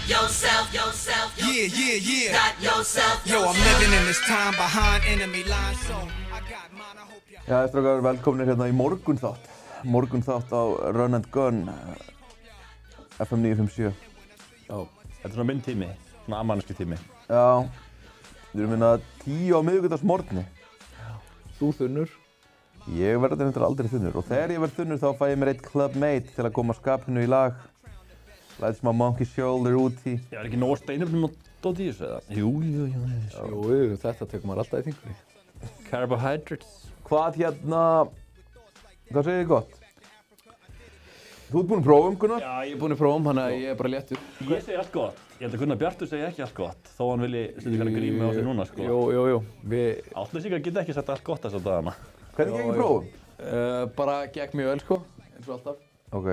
Yeah. Yo, I'm living in this time behind enemy lines, so I got mine, I hope you... Já, strákar, velkominir hérna í morgunþátt. Morgunþátt á Run and Gun, FM 957. Já, þetta er svona minn tími, svona ammanneski tími. Já, við erum hérna 10 á miðvikudagsmorgni. Þú þunnur? Ég verður þetta aldrei þunnur og þegar ég verð þunnur þá fæ ég mér eitt clubmate til að koma skapinu í lag. Læt smá monkey shoulder út í. Ég var ekki nóg steinefnum og dót í þessu eða? Jú, Þetta tekur maður alltaf í þingunni. Carbohydrates. Hvað segir þið gott? Þú ert búinn að prófa Gunnar? Já, ég er búinn að prófa þannig að ég er bara léttur. Ég segi allt gott. Ég held að Gunnar Bjartur segi ekki allt gott, þó hann vilji setja ykkur grími á sig núna, sko. Jú. Átlausíkar geta ekki sett allt gott þessa dagana. Hvernig gekk í prófum? Bara gekk mjög vel, sko, eins og alltaf. Ok.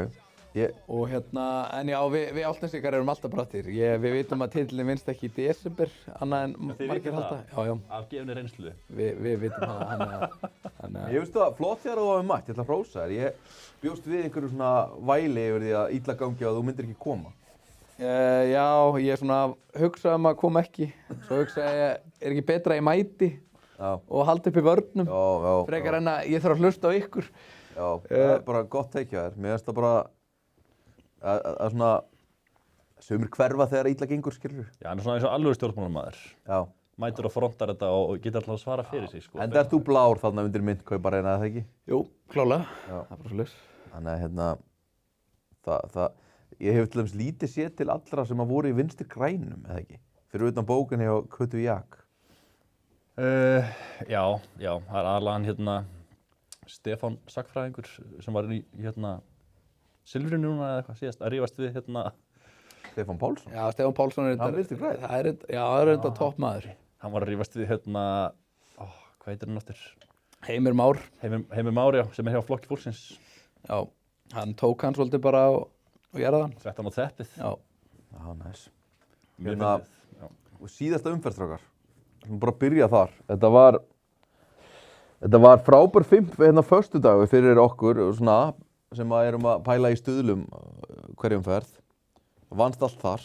Og en já, við Álfnesingar erum alltaf brattir. Við vitum að titillinn vinnst ekki í desember, annað en margir halda. Já. Af gefni reynslu. Við vitum það, Ég veist það, flott þegar þú var með mætt, ég ætla að hrósa þér. Ég bjóst við einhverju svona væli yfir því að illa gangi og að þú myndir ekki koma. Já, ég svona hugsa að koma ekki. Svo hugsa ég, er ekki betra að ég mæti og halda upp í vörnum. Já. Frekar en að ég þarf að hlusta á ykkur. Já, það er bara gott teikja þér. Mér finnst það bara að svona sumir hverfa þegar illa gengur, skilur. Já, hann er svona eins og alvöru stjórnmálamaður. Já. Mætur og frontar þetta og getur alltaf að svara fyrir sig, sko. En ert þú blár þarna undir myntkauparina, eða ekki? Jú, klálega. Já. Það er bara svoleiðis. Þannig að ég hef til dæmis lítið séð til allra sem að voru í vinstri grænum, eða ekki? Fyrir utan bókinni og Kötu Jak. Já, það er aðalega hann Stefán Sagnfræðingur sem var í Silfrinu núna eða eitthvað síðast að rífast við Stefán Pálsson? Já, Stefán Pálsson er Hann vinstri grænn? Það er þetta topp maður. Hann var að rífast við hvað heitir hann aftur? Heimir Már. Heimir Már, já, sem er hjá Flokki fólksins. Já, hann tók hann svolítið bara og gerði hann. 13 á teppið. Já. Já, næs. Mjög fyndið. Og síðasta umferðstrákar. Við bara að byrja þar. Þetta var frábær föstudagur fyrir okkur svona, sem erum að pæla í stuðlum hverjum ferð. Vannst allt þar.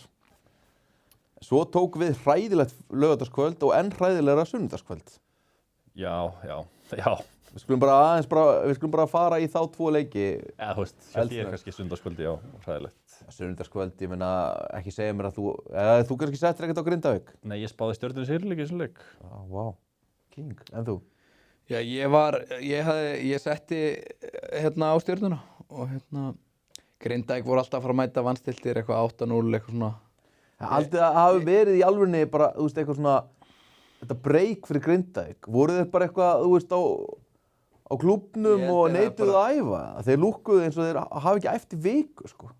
Svo tók við hræðilegt laugardagskvöld og enn hræðilegra sunnudagskvöld. Já. Við skulum bara fara í þá tvo leiki. Eða, þú veist, hélt ég kannski sunnudagskvöldi, já, hræðilegt. Sunnudagskvöld, ég meina, ekki segja mér að þú kannski settir ekkert á Grindavík. Nei, ég spáði Stjörnunni sigurleik í þessum leik. Vá, king. En þú? Já, ég setti á Stjörnuna og Grindavík voru alltaf að fara að mæta vannstiltir, eitthvað 8-0, eitthvað svona. Aldrei að hafa verið í alvörunni bara, þú veist, eitthvað svona, þetta break fyrir Grindavík. Voru þeir bara eitthvað, þú veist, á klúbbnum og neituðu að æfa? Þeir lúkkuðu eins og þeir hafa ekki æft í viku, sko.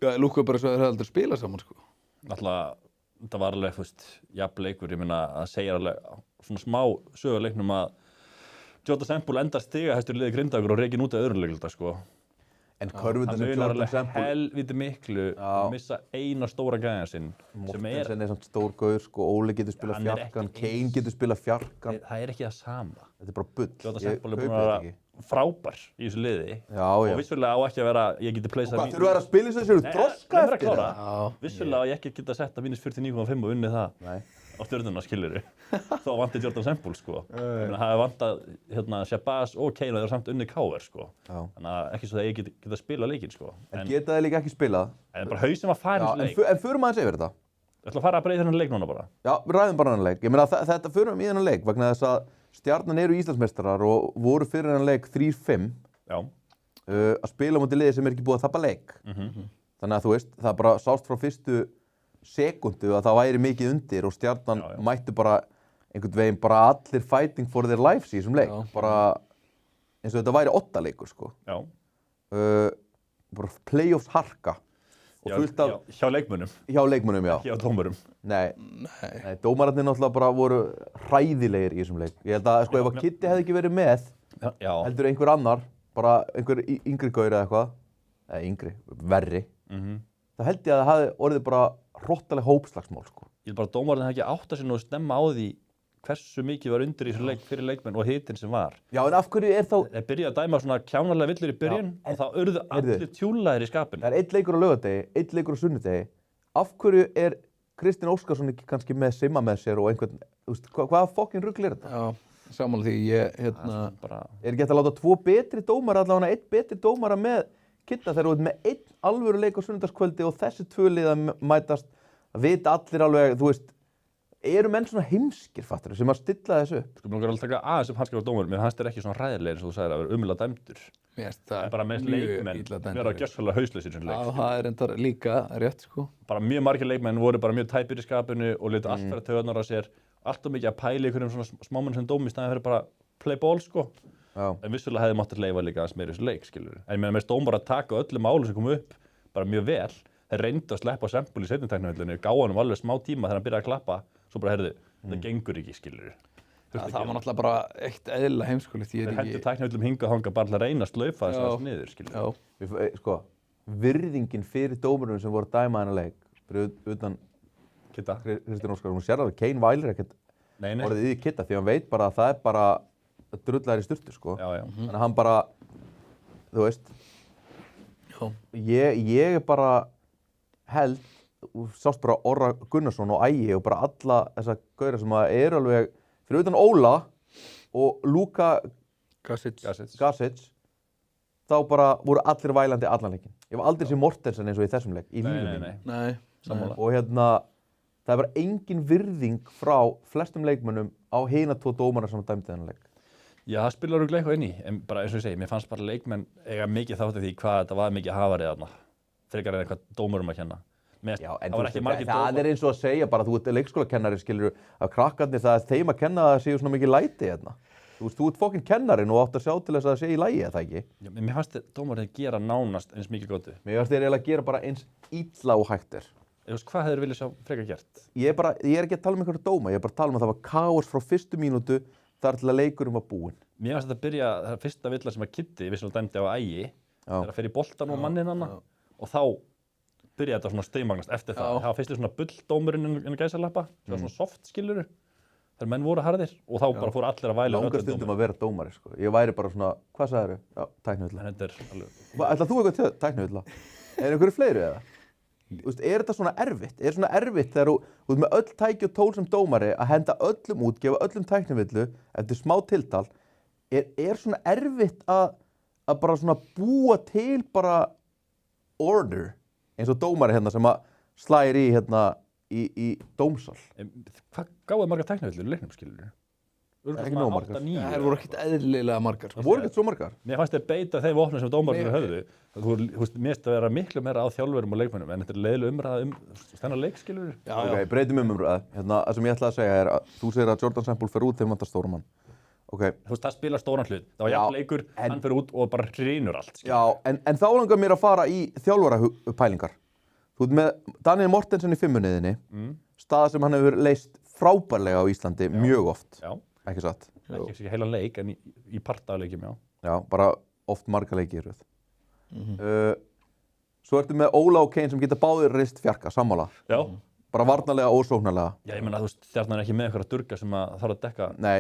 Já, lúkkuðu bara eins og þeir höfðu aldrei spilað saman, sko. Náttúrulega, þetta var alveg, þú veist, jafn leikur, ég meina, að segja alveg svona smá söguleiknum að Jota Sempul endar stigahæstur í liði Grindavíkur og rekin út af öðrum leikluta, sko. En körfurnar sem Jota Jota Sempul Sempul helviti miklu að missa eina stóra gæja sinn Mortensen er samt stór gaur, sko, Óli getur spilað fjarkan, Kane getur spilað fjarkan. Það er ekki það sama. Þetta er bara bull. Jota Sempul er búinn að vera frábær í þessu liði. Já. Og vissulega á ekki að vera, ég geti pleysað Hvað, þurfa að spila þess að séu þroska eftir það? Vissulega á ég ekki geta sett að mínus 49,5 og unnið það. Nei. Á Stjörnuna, skilurðu. Þá vanti Jordan Sempul, sko. Það hefði vantað Shabazz og Kane og þeir eru samt unnið KR, sko. Já. Þannig að ekki svo það ég geta spilað leikinn, sko. En geta þeir líka ekki spilað? En bara hausinn var farin í leik. En förum aðeins yfir þetta. Ég ætla að fara að breyða þennan leik núna bara. Já, við ræðum bara þennan leik. Ég meina þetta förum í þennan leik vegna þess að Stjarnan eru Íslandsmeistarar og voru fyrir þennan leik 3-5. Já. Að spila á móti liði sem er ekki búið að tapa leik. Þannig að þú veist, það bara sást frá fyrstu sekundu að það væri mikið undir og Stjarnan mættu bara einhvern veginn bara allir fighting for their lives í þessum leik. Bara eins og þetta væri 8 leikur, sko. Já. Bara playoffs harka. Og fullt af... Hjá leikmönnum. Hjá leikmönnum, já. Hjá dómurum. Nei, dómararnir náttúrulega bara voru hræðilegir í þessum leik. Ég held að, sko, ef að Kitty hefði ekki verið með, heldur einhver annar, bara einhver yngri gaur eða eitthvað, eða yngri, verri, þá held ég að það hefði orðið bara hrottaleg hópslagsmál, sko. Ég held bara að dómararnir hefði ekki átt að sér nú snemma á því hversu mikið var undir í þessu leik fyrir leikmenn og hitinn sem var. Já, en af hverju er þá... Þeir byrjuðu að dæma svona kjánalega villur í byrjun og þá urðu allir tjúlaðir í skapinu. Það er 1 leikur á laugardegi, 1 leikur á sunnudegi af hverju er Kristinn Óskarsson ekki kannski með Simma með sér og einhvern, þú veist, hvaða fokkin rugl er þetta? Já, sammála því, ég, Er ekki hægt að láta 2 betri dómara, allavega 1 betri dómara með Kidda þegar þú ert með 1 alvöru leik á sunnudagskvöldi og þessi 2 lið að mætast, að vita allir alveg, þú veist, eru menn svona heimskir, fattur, sem að stilla þessu upp? Sko, mér langar að taka aðeins hanskar á dómurum, mér fannst þér ekki svona hræðilegir eins og þú sagðir að vera umlega dæmdur. Það bara með leikmenn vera gjössalega hausleysir sem leik. Já, það er endar líka rétt, sko. Bara mjög margir leikmenn voru bara mjög tæpir í skapinu og litu allt fyrir taugarnar á sér, allt of mikið að pæla í einhverjum svona smámenn sem dómi í staðinn fyrir bara play ball, sko. Já. En vissulega hefði mátt að leyfa líka aðeins meira í þessu leik, skilur. En ég meina með dómar að taka öllum málum sem komu upp bara mjög vel. Þeir reyndu að sleppa Sempúl í seinni tæknivillunni, gáðu honum alveg smá tíma þegar hann byrjaði að klappa, svo bara heyrðu, þetta gengur ekki, skilur. Það var náttúrulega bara eitt eðlilega heimskulegt. Þeir hendur tæknivillum hingað og þangað bara til að reyna að slaufa þess aðeins niður, skilur. Sko, virðingin fyrir dómurum sem voru að dæma þennan leik, fyrir utan Kristinn Óskarsson, hún sér alveg, Kane vælir ekkert orðið í Kidda því hann veit bara að það er bara drullar í sturtu, sko. Þannig að hann bara, þú veist, ég er bara held, sást bara Orra Gunnarsson og Ægi og bara alla þessa gauðra sem eru alveg fyrir utan Óla og Luka Gasic, þá bara voru allir vælandi allan leikinn. Ég var aldrei séð Mortensen eins og í þessum leik, í lífinu. Nei, sammála. Og það er bara engin virðing frá flestum leikmönnum á hina 2 dómara sem dæmdi þennan leik. Já, það spilar örugglega eitthvað inn í, en bara eins og ég segi, mér fannst bara leikmenn eiga mikið þátt af því hvað þetta var mikið hafarið þarna, frekar en eitthvað dómurum að kenna. Já, en það er eins og að segja bara, þú ert leikskólakennari, skilur, að krakkarnir það er þeim að kenna að það séu svona mikið læti hérna. Þú veist, þú ert fokkin kennarinn og átt að sjá til þess að það sé í lagi, eða ekki? Já, mér fannst dómarinn gera nánast eins mikið góðu. Mér fannst þeir eiginlega gera bara eins illa og hægt er. Þú veist, hvað hefur viljað sjá frekar gert? Ég er ekki að tala um einhverju dóma, ég er bara að tala um að það var kaos frá fyrstu mínútu þar til að leikurinn var búinn. Mér fannst þetta byrja, það fyrsta villa sem að Kiddi vissulega dæmdi á Ægi, þegar að fer í boltan og manninn hana og þá byrjaði þetta svona stigmagnast eftir það. Það var fyrstu svona bulldómurinn inn á gæsalappa, það var svona soft, skilurðu, þegar menn voru harðir og þá bara fóru allir að væla langar stundum að vera dómari, sko. Ég væri bara svona, hvað sagðirðu? Já, tæknivilla. En þetta er alveg... Ætlar þú eitthvað tæknivilla? Er einhverju fleiri eða? Þú veist, er þetta svona erfitt? Er svona erfitt þegar þú ert með öll tæki og tól sem dómari að henda öllum út, gefa öllum tæknivillu eftir smá tiltal? Er svona erfitt að bara svona búa til bara order eins og dómari hérna sem að slægir í hérna í dómsal? Hvað gáðu margar tæknivillur í leiknum, skilur? Ekki nóg margar. Það voru ekkert eðlilega margar. Það voru ekkert svo margar. Mér fannst þeir beita þeim vopnum sem dómararnir höfðu. Þú veist, mér finnst að vera miklu meira á þjálfurum og leikmönnum, en þetta er leiðileg umræða þennan leik, skilur? Ok, breytum umræða. Það sem ég ætlaði að segja er að þú segir að Jordan Sempúl fer út þegar vantar stóran mann. Okay. Þú veist, það spilar stóran hlut. Það var jafn leikur, hann fer út og bara hrynur allt. Skilur. Já, en þá langar mér að fara í þjálfarapælingar. Þú ert með Daniel Mortensen í fimmunniðinni, staða sem hann hefur leyst frábærlega á Íslandi mjög oft. Já. Ekki satt? Ekki heila leik, en í partaleikjum, já. Já, bara oft marga leiki í röð. Svo ertu með Óla og Kane sem geta báðir reist fjarka, sammála. Já. Bara varnarlega og sóknarlega. Já, ég meina, þú veist, Stjarnan er ekki með eitthvað durga sem að þarf að dekka. Nei,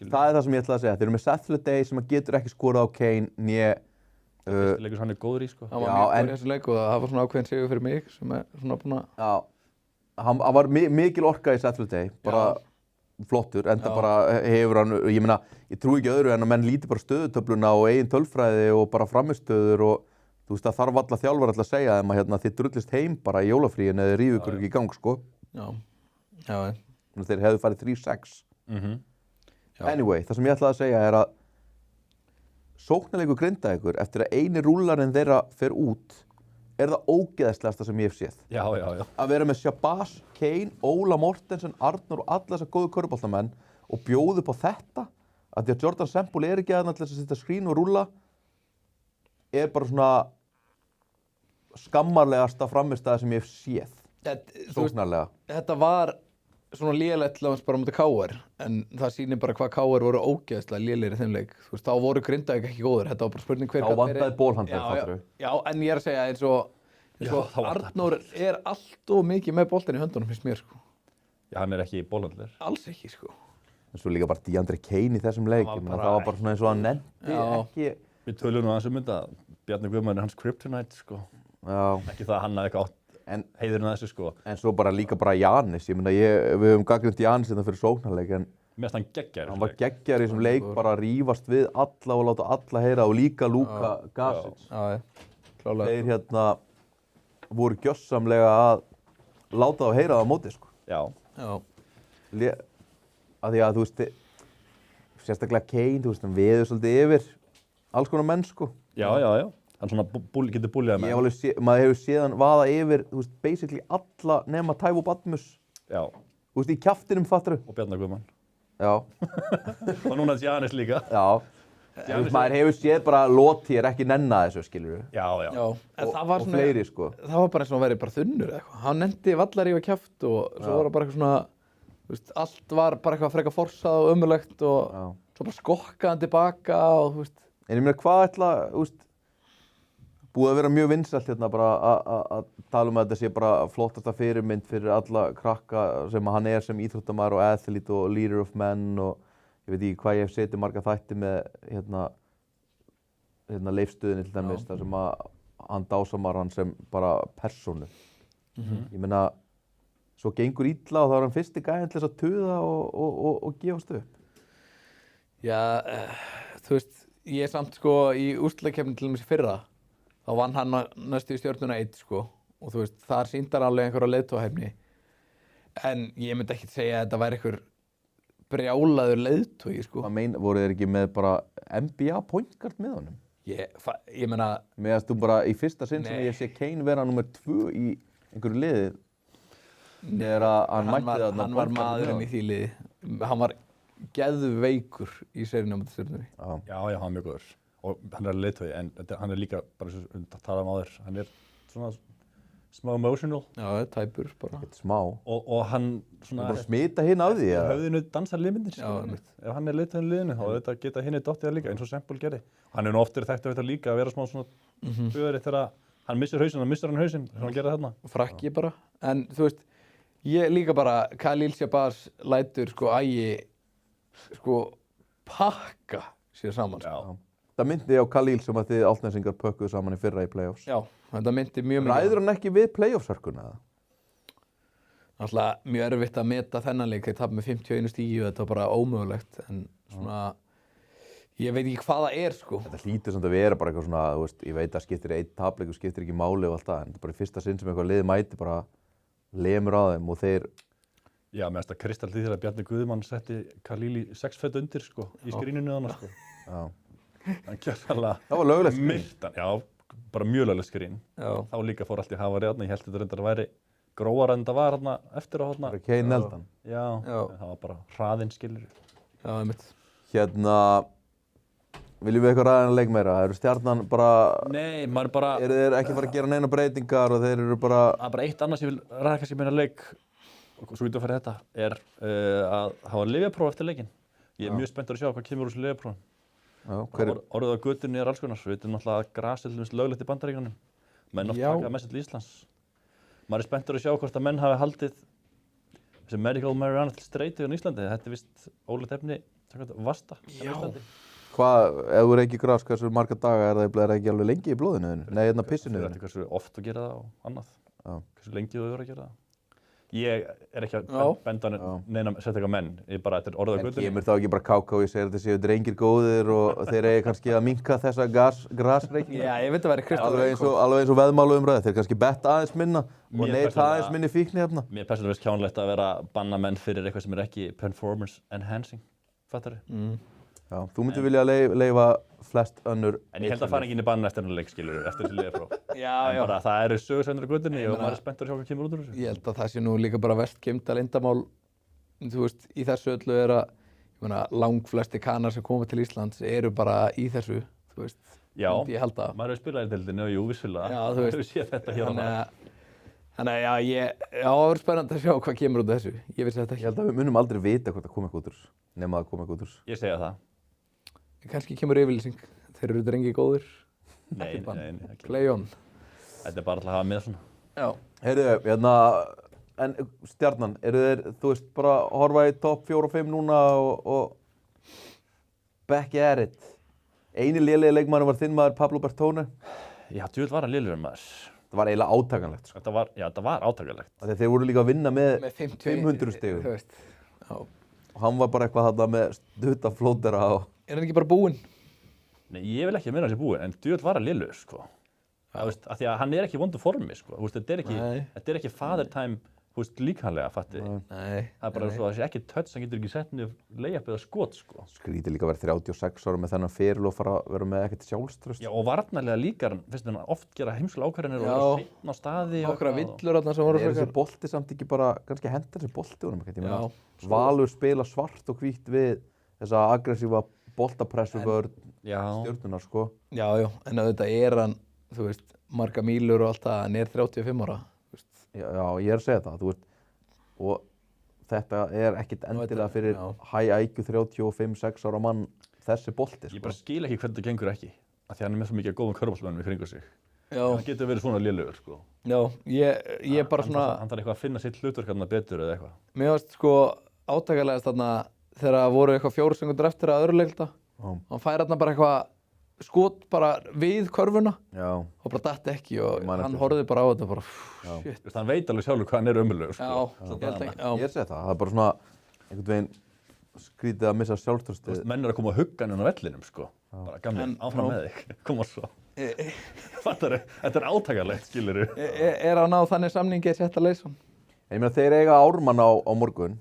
það er það sem ég ætlaði að segja. Þeir eru með Saturday sem að getur ekki skorað á Kane, né... Fyrsti leikur sem hann er góður í, sko. Hann var mjög góður í þessu leik og það var svona ákveðin sigur fyrir mig sem er svona búin að... Já, hann var mikil orka í Saturday, bara flottur, enda bara hefur hann, ég meina, ég trúi ekki öðru en að menn líti bara stöðutöfluna og eigin tölfræði og bara framistöður og þú veist, það þarf alla þjálfar alltaf að segja þeim að hérna, þið drullist heim bara í jólafríin eða rífu ykkur ekki í gang, sko. Já. Þeir hefðu farið 3-6. Anyway, það sem ég ætlaði að segja er að sóknarleikur Grindavíkur eftir að eini rúllarinn þeirra fer út er það ógeðslegasta sem ég hef séð. Já. Að vera með Shabazz, Kane, Óla Mortensen, Arnór og alla þessa góðu körfuboltamenn og bjóða upp á þetta að því að Jordan Sempúl er ekki aðeins til þess að setja skrín og rúlla er bara svona skammarlegasta framistæða sem ég hef séð sóknarlega. Þetta var svona lélegt til að bara mútið KR en það sýnir bara hvað KR voru ógeðslega lélegir í þeim leik. Þú veist, þá voru Grindavík ekki góður. Þetta var bara spurning hver þá vantaði bólhandleik, fattarðu. Já, en ég er að segja eins og Arnór er allt of mikið með boltan í höndunum finnst mér, sko. Já, hann er ekki bólhandlegur. Alls ekki, sko. En svo líka bara DeAndre Kane í þessum leik. Það var bara svona eins og hann nefndi ekki. Við tölum nú aðeins um þetta. Bjarni Guðmann er hans kryptonite, sko. Já. Ekki það að hann hafi eitthvað átt heiðurinn að þessu sko. En svo líka Giannis, ég meina við höfum gagnrýnt Giannis þetta fyrir sóknarleik en mér finnst hann geggjaður. Hann var geggjaður í þessum leik, bara að rífast við alla og láta alla heyra og líka Luka Gasic. Klálega. Þeir voru gjörsamlega að láta þá heyra það á móti sko. Já. Af því að þú veist, sérstaklega Kane, þú veist, hann veður svolítið yfir alls konar menn sko. Já. Hann svona getur búlið með. Maður hefur séð hann vaða yfir, þú veist, basically alla nema Taiwo Badmus. Já. Þú veist, í kjaftinum fattaru. Og Bjarnar Guðmann. Já. Og núna Giannis líka. Já. Þú veist, maður hefur séð bara Loti ekki nenna þessu, skilur við. Já. En það var og fleiri, sko. Það var bara eins og hann verið bara þunnur eða eitthvað. Hann nefndi vallar í kjaft og svo var það bara eitthvað svona, þú veist, allt var bara eitthvað frekar forsað og ömurlegt og svo bara skokkaði hann tilbaka og, þú veist. En ég meina, hvað þú veist, búið að vera mjög vinsælt hérna bara að tala að þetta sé bara flottasta fyrirmynd fyrir alla krakka sem hann sem íþróttamaður og athlete og leader of men og ég veit ekki hvað ég hef setið marga þætti með hérna Leifsstöðinni til dæmis þar sem að hann dásamar hann sem bara persónu. Ég meina, svo gengur illa og þá hann fyrsti gæðin til þess að tuða og gefast upp. Já, þú veist, ég samt sko í úrslitakeppni til dæmis í fyrra þá vann hann næstu í Stjörnuna 1 sko og þú veist, þar sýndar alveg einhverja leiðtogahæfni en ég myndi ekki segja að þetta væri einhver brjálaður leiðtogi sko. Hvað voru þeir ekki með bara NBA point guard með honum? Ég meina... Meðast þú bara í fyrsta sinn sem ég sé Kane vera nummer 2 í einhverju liði þegar hann mætti þarna. Hann var maðurinn í því liði. Hann var geðveikur í sérinu á móti Stjörnunni. Já, hann var mjög góður. Og hann leiðtogi, en hann líka, bara eins og við talaðum á þér, hann svona smá emotional. Já, tæpur bara. Ekkert smá. Og hann svona... bara smita hinn af því, ja. Höfðinu dansar liminir, sko. Ef hann leiðtoginn liðinu, þá þetta geta hinni dottið það líka, eins og Sempul gerði. Hann nú oftir þekkt af þetta líka, að vera smá svona böðri þegar hann missir hausinn, hann hausinn, sem hann gerði þarna. Frakki bara. En þú veist, ég líka bara, Khalil Shabazz lætur pakka sér saman. Já. Það myndi á Khalil sem að þið Álfnesingar pökkuðu saman í fyrra í play-offs. Já, þetta myndi mjög mikið. Ræður hann ekki við play-offs-hörkuna? Náttúrulega mjög erfitt að meta þennan leik. Þeir tapa með 51 stíu og þetta var bara ómögulegt. En svona, ég veit ekki hvað það er sko. Þetta hlýtur samt að vera bara eitthvað svona, þú veist, ég veit að skiptir einn tapleikur, skiptir ekki máli og allt það. En þetta er bara í fyrsta sinn sem eitthvað lið mæti bara lemur á þeim og þeir... Já, með þetta kristallið þegar Bjarni Guðmann setti Khalil í 6 fett undir sko, í skríninu þarna sko. Já. Hann gjörsamlega það var löglegt skrín. Já, bara mjög löglegt skrín. Þá líka fór allt í hafa réðna. Ég held þetta reyndar að væri gróara en það var hérna eftir á hérna. Bara Kane neldan. Já, en það var bara hraðinn skilur. Já, einmitt. Hérna, viljum við eitthvað ræða leik meira? Eru Stjarnan bara... Nei, maður bara... Eru þeir ekki fara að gera neina breytingar og þeir eru bara... Það er bara eitt annars ég vil ræða kannski meira leik, og svo getum við að fara í þetta, að hafa lyfjapróf eftir leikinn. Ég mjög spenntur að sjá hvað kemur úr þessu lyfjaprófum. Orðið á götunni alls konar. Við veitum náttúrulega að gras er löglegt í Bandaríkjunum. Menn oft taka með sér til Íslands. Maður spenntur að sjá hvort að menn hafi haldið þessi medical marijuana til streyti á Íslandi. Þetta er vist ólegt efni, vasta. Já. Hvað, ef þú reykir gras, hversu marga daga er það ekki alveg lengi í blóðinu? Nei, hérna pissinu. Þetta er hversu oft þú gera það og annað. Hversu lengi þú verður að gera það. Ég er ekki að benda neina sérstaklega menn, þetta er orðið á götunni. En kemur þá ekki bara KK og ég segir að þetta séu drengir góðir og þeir eigi kannski að minnka þessa grasreikninga? Já, ég veit að vera Kristoffer. Alveg eins og veðmáluumræði, þeir kannski betta aðeins minna og neyta aðeins minni fíkniefna. Mér persónulega finnst kjánlegt að vera banna menn fyrir eitthvað sem er ekki performance enhancing, fattar þau? Já, þú myndir vilja leyfa flest önnur... En ég held að fara ekki inn í banna eftir hennar leik, skilur, eftir þessi liðapróf. Já. Bara það eru sögursveinur á götunni og maður er spenntur að sjá hvað kemur út úr þessu. Ég held að það sé nú líka bara verst geymda leyndarmál, þú veist, í þessu öllu er að, ég meina, langflesti kanar sem koma til Íslands eru bara í þessu, þú veist. Já, ég held að. Maður hefur spilað í deildinni og jú, vissulega. Já, þú veist. Maður hefur séð þetta hér og þar. Þannig að það verður spennandi að sjá hvað kemur út úr þessu. Ég vissi þetta ekki. Ég held að við munum aldrei vita hvort það kom eitthvað út úr þessu, nema að það kom eitthvað út úr þessu. Ég segja það. Kannski kemur yfirlýsing. Þeir eru drengi góðir. Nei. Play on. Þetta er bara alltaf að hafa með svona. Já. Heyrðu, hérna, en Stjarnan, eru þeir, þú veist, bara horfa í topp 4 og 5 núna og back at it. Eini lélegi leikmaður var þinn maður Pablo Bertone. Já, djúvill var hann lélegur maður. Það var eiginlega átakanlegt, sko. Þetta var átakanlegt. Þeir voru líka að vinna með 500 stigum. Þú veist. Já. Og hann var bara eitthvað þarna með stuttaflótera og... Er hann ekki bara búinn? Nei, ég vil ekki meina þessi búinn, en djöfull var hann lélegur, sko. Þú veist, af því að hann er ekki í vondu formi, sko. Þú veist, þetta er ekki father time, þú veist, líkamlega, fatti. Nei. Það er bara svo að þessi ekki touch, hann getur ekki sett niður layup eða skot, sko. Skrítið líka að vera 36 ára með þennan feril og fara að vera með ekkert sjálfstraust. Já, og varnarlega líka, finnst hann oft gera heimskulega ákvarðanir og vera seinna á staði. Nokkra villur þarna sem voru frekar. Þessi bolti samt ekki bara, kannski hendur þessi bolti honum ekkert. Ég meina, Valur spila svart og hvítt við þessa aggressíva boltapressu vörn Stjörnunar, sko. Já, en auðvitað er hann, þú veist, marga mílur og allt það, hann er 35 ára. Já, ég er að segja það, þú veist, og þetta er ekkit endilega fyrir high IQ 35-6 ára mann þessi bolti, sko. Ég bara skil ekki hvernig þetta gengur ekki, af því hann er með svo mikið góðum körfuboltamönnum í kringu sig. Já. Hann getur verið svona lélegur, sko. Já, ég bara svona... Hann þarf eitthvað að finna sitt hlutverk þarna betur eða eitthvað. Mér varst sko átakalegast þarna þegar voru eitthvað 4 sekundur eftir að öðruleikta. Hann fær þarna bara eitthvað skot bara við körfuna og bara datt ekki og hann horfði bara á þetta bara shit. Hann veit alveg sjálfur hvað hann er ömurlegur, sko. Ég segi það er bara svona einhvern veginn skrítið að missa sjálfstraustið. Menn er að koma að hugga hann á vellinum, sko. Bara gamli, áfram með þig, koma svo. Þetta er átakanlegt, skilurðu. Er hann á þannig samningi að setja leysan? Ég meina þeir eiga Ármann á morgun.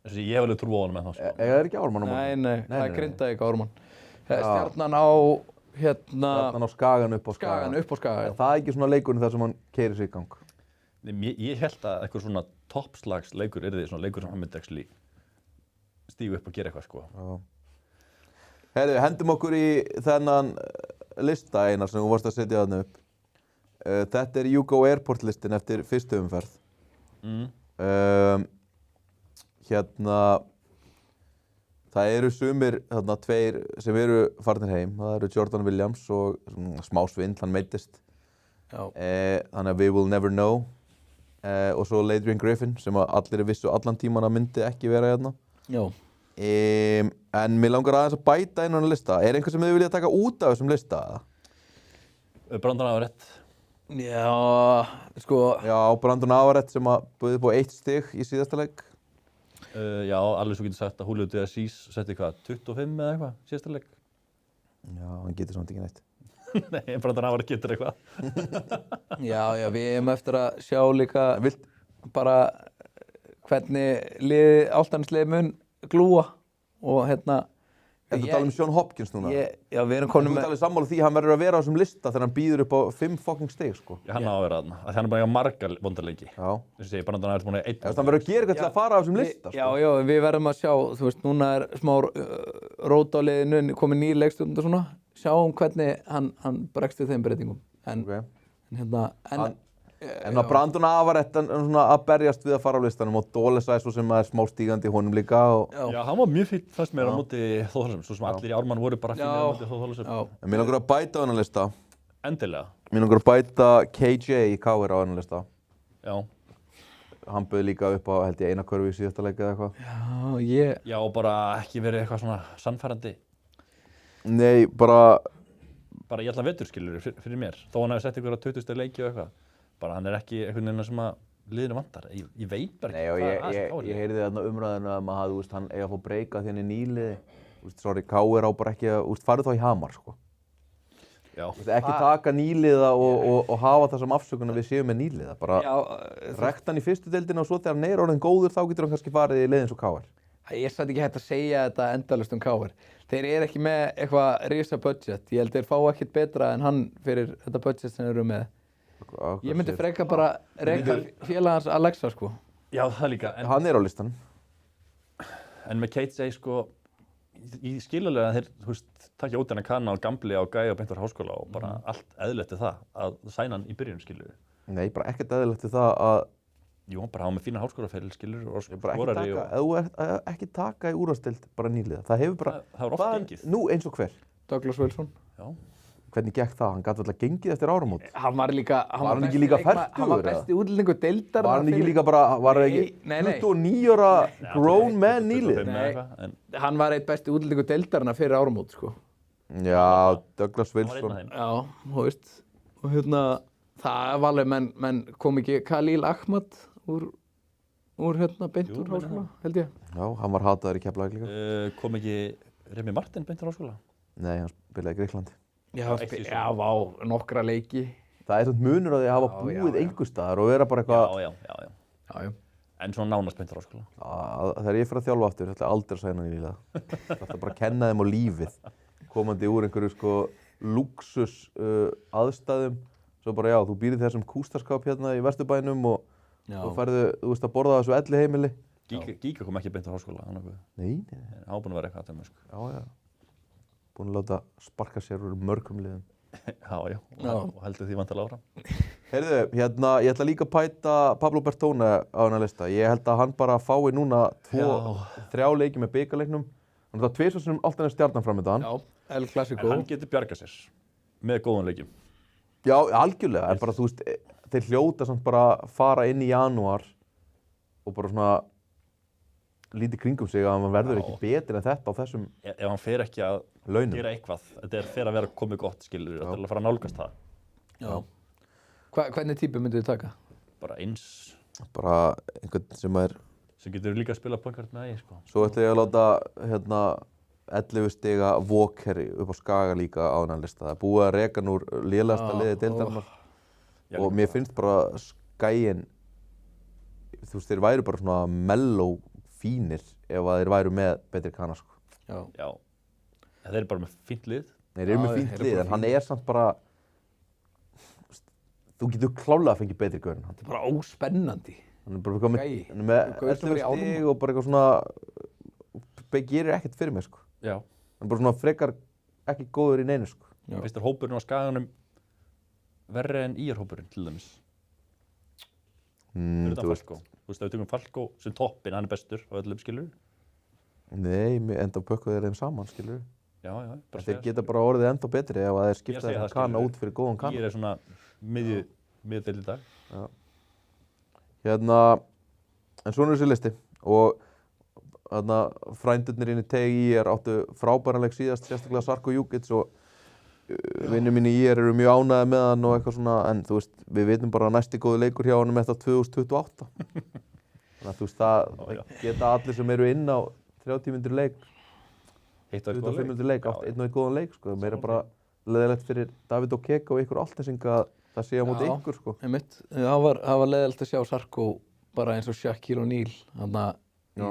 Þessi ég hef alveg trú á honum með það, sko. Eiga þeir ekki Ármann á morgun? Nei, það er Grindavík Ármann. Stjarnan á Stjarnan á Skagan upp á Skaga. Það er ekki svona leikurinn þar sem hann keyrir sig í gang. Ég held að eitthvað svona toppslags leikur yrði svona leikur sem hann myndi actually stígu upp og gera eitthvað, sko. Heyrðu, hendum okkur í þennan lista Einar sem þú varst að setja þarna upp. Þetta er You Go Airport listin eftir fyrstu umferð. Það eru sumir þarna tveir sem eru farnir heim. Það eru Jordan Williams og smá svindl, hann meiddist. Þannig að We Will Never Know. Og svo Adrian Griffin sem allir vissu allan tíman að myndi ekki vera hérna. Já. En mér langar aðeins að bæta inn á lista. Er einhver sem þið vilja taka út af þessum lista? Brandon Averett. Já, sko. Já, Brandon Averett sem að bauði upp á 1 stig í síðasta leik. Já, alveg svo getur sagt að Julio De Assis setti hvað, 25 eða eitthvað, síðasta leik. Já, hann getur samt ekki neitt. Nei, Brandon Averett getur eitthvað. Já, við erum eftir að sjá líka bara hvernig Álftanesliðið mun glúa og hérna... Ertu að tala Sean Hopkins núna? Já, við erum konum með... Þú talar sammála því hann verður að vera á þessum lista þegar hann býður upp á 5 fucking stig, sko. Já, hann á að vera þarna. Þannig hann er bara að eiga marga vondarleiki. Já. Þess að segja, Brandon Averett búin að eiga 1. Hann verður að gera eitthvað til að fara á þessum lista, sko. Já, við verðum að sjá, þú veist, núna er smá rót á liðinu, komið nýr leikstjórn og svona. Sjáum hvernig hann bregst við þeim breytingum. En að Brandon Averett svona að berjast við að fara á listanum og Dolesæ svo sem er smá stígandi í honum líka. Já, hann var mjög fínt fannst mér á móti Þór Þorlákshöfn, svo sem allir í Ármann voru bara fínir á móti Þór Þorlákshöfn. En mér langar að bæta á þennan lista. Endilega. Mér langar að bæta KJ í KR á þennan lista. Já. Hann bauð líka upp á held ég eina körfu í síðasta leik eða eitthvað. Já, og bara ekki verið eitthvað svona sannfærandi. Nei, bara í allan vetur skilur fyrir mér. Þó hann hefði sett ykkur á 20. leiki og eitthvað. Bara hann er ekki einhvern veginn sem að liðinu vantar. Ég veit bara ekki hvað og ég heyrði þarna umræðinu að hann eiga að fá breyka því hann er nýliði. KR á bara ekki að farið þá í Hamar, sko. Já. Ekki taka nýliða og hafa það sem afsökun að við séum með nýliða. Bara rekta hann í fyrstu deildina og svo þegar hann er orðinn góður þá getur hann kannski farið í liðin svo KR. Það er satt ekki hægt að segja þetta endalaust KR. Þeir eru ekki með eitthvað risa budget. Ég held þeir fá ekkert betra en hann fyrir þetta budget sem þeir eru með. Ég myndi freka bara reyka félagans Alexa, sko. Já, það líka. Hann er á listanum. En með KJ, sko, ég skilulega að þeir, þú veist, takja út hennar Kana og Gambli á Gæi og Beintar Háskóla og bara allt eðlilegt það að sæna hann í byrjun, skilur. Nei, bara ekkert eðlilegt það að... Jú, hann bara hafa með fína háskólaferil, skilur, og skorari og... Ekki taka í úrvalsdeild bara nýliða. Það hefur bara... Það hefur oft gengið. Nú eins og hver? Douglas Wilson. Já. Hvernig gekk það? Hann gat alltaf gengið eftir áramót. Hann var líka... Var hann ekki líka fertugur? Hann var besti útlendingur deildarna. Var hann ekki líka bara... Var hann ekki 29 ára grown man nýlið? Nei, hann var eitt besti útlendingur deildarna fyrir áramót, sko. Já, Douglas Wilson. Já, þú veist. Og hérna... Það var alveg, menn kom ekki Khalil Ahmad úr beint úr Háskóla, held ég. Já, hann var hataður í Keflavík líka. Kom ekki Remi Martin beint úr Háskóla? Nei, hann spilaði í Gríklandi. Já, vá, nokkra leiki. Það er svona munur á því að hafa búið einhvers staðar og vera bara eitthvað... Já. En svona nánast beint úr Háskóla. Þegar ég fyrir að þjálfa aftur, þetta er aldrei að segja hann í líða. Það er bara að kenna þeim á lífið. Komandi úr einhverju lúxus aðstæðum. Svo bara þú býrð þessum kústaskáp hérna í Vesturbænum og færðu, þú veist, að borða þessu elliheimili. Gíka kom ekki beint úr Háskóla, hann okkur. Nei. Hann var búinn að vera eitthvað að dæma, sko. Já. Búinn að láta sparka sér úr mörgum liðum. Já. Og heldur því vantilega áfram. Heyrðu, hérna, ég ætla líka að pæta Pablo Bertone á hennar lista. Ég held að hann bara fái núna 3 leiki með bikarleiknum. Hann er það 2 sem alltaf er stjarnan fram með hann. Já, El Clasico. En hann getur bjargað sér með góðan leikjum. Já, algjörlega, en bara þú veist, þeir hljóta samt bara fara inn í janúar og bara svona lítið kringum sig að hann verður ekki betri en þetta á þessum Ef hann fer ekki að launum. Gera eitthvað, þetta fer að vera komið gott, skilur, þetta er að fara að nálgast það. Já. Hvernig típu myndu þið taka? Bara eins. Bara einhvern sem getur líka að spila pointguard með ægi, sko. Svo ætla ég að láta 11 stiga Walker upp á Skaga líka á hennar lista. Það er búið að reka hann úr lélegasta liði deildarinnar og mér finnst bara Skaginn, þú veist, þeir væru bara svona mellow fínir ef að þeir væru með betri kana, sko. Já. Þeir eru bara með fínt lið. Þeir eru með fínt lið, en hann er samt bara, þú getur klálega að fengja betri gaurinn. Þetta er bara óspennandi. Hann er bara með 11 stig og bara eitthvað svona, gerir ekkert fyrir mig, sko. Já. Hann er bara svona frekar ekki góður í neinu, sko. Finnst þér hópurinn á Skaganum verri en IR-hópurinn, til dæmis? Fyrir þetta Falkó. Þú veist, ef við tökum Falkó sem toppinn, hann er bestur á öllum, skilur? Nei, enda pökkuð þeir þeim saman, skilur. Já. Þeir geta bara orðið ennþá betri ef að þeir skipta þeim kana út fyrir góðan kana. IR er svona miðdeild í dag. Já. Hérna, en svona er þessi listi og frændurnir inn í TEG áttu frábæranleik síðast, sérstaklega Sarko Jukic og vinnir mín í eru mjög ánægðir með hann og eitthvað svona, en þú veist, við vitum bara að næsti góði leikur hjá honum eftir 2028. Þannig að þú veist, það geta allir sem eru inn á 30 mínútur leik, 25 mínútur leik, átt einn og einn góðan leik, sko. Meira bara leiðilegt fyrir David Okeke og ykkur Altensing að það sé á móti ykkur, sko. Það var leiðilegt að sjá Sarko bara eins og Shaquille O'Neal í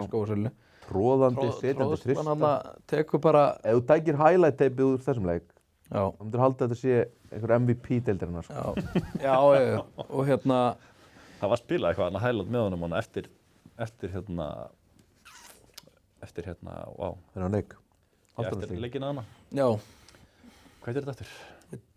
Skógarsölinu. Tróðandi, setjandi trista. Tróðsmann tekur bara... Ef þú tækir highlight tapeið úr þessum leik, þá myndir halda að þetta sé einhver MVP-deildarinnar, sko. Já, og hérna... Það var spilað eitthvað highlight með honum eftir Þennan leik. Eftir leikina hana. Já. Hvað er þetta eftir?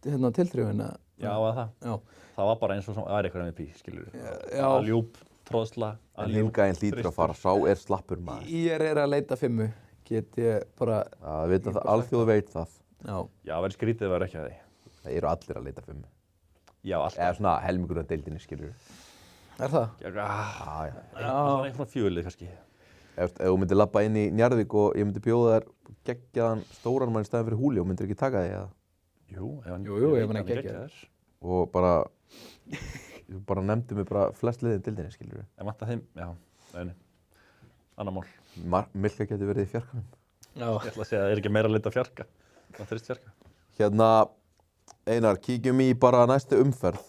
Tilþrifin. Já, það. Já. Það var bara eins og það er eitthvað MVP, skilur við. Já. Aljúp, tróðsla, Hingæinn hlýtur að fara, sá er slappur maður. Ég er að leita 5, get ég bara... Alþjóð veit það. Já, verður skrítið að vera ekki að því. Það eru allir að leita 5. Já, alltaf. Eða svona helmingur af deildinni, skilur við. Er það? Já. Það er svona 4 lið, kannski. Ef þú myndir labba inn í Njarðvík og ég myndi bjóða þér geggjaðan stóran mann í staðinn fyrir Julio, myndir ekki taka því, eða? Jú, ef hann er geggjaður. Og bara nefndi mig bara flest liðin deildinni, skilur við. En vantar þeim, já, annar mál. Milka getur verið í fjarkanum. Já. Ég ætla að segja að það er ekki meira að leita fjarka. Það þurfist fjarka. Hérna, Einar, kíkjum í bara næstu umferð.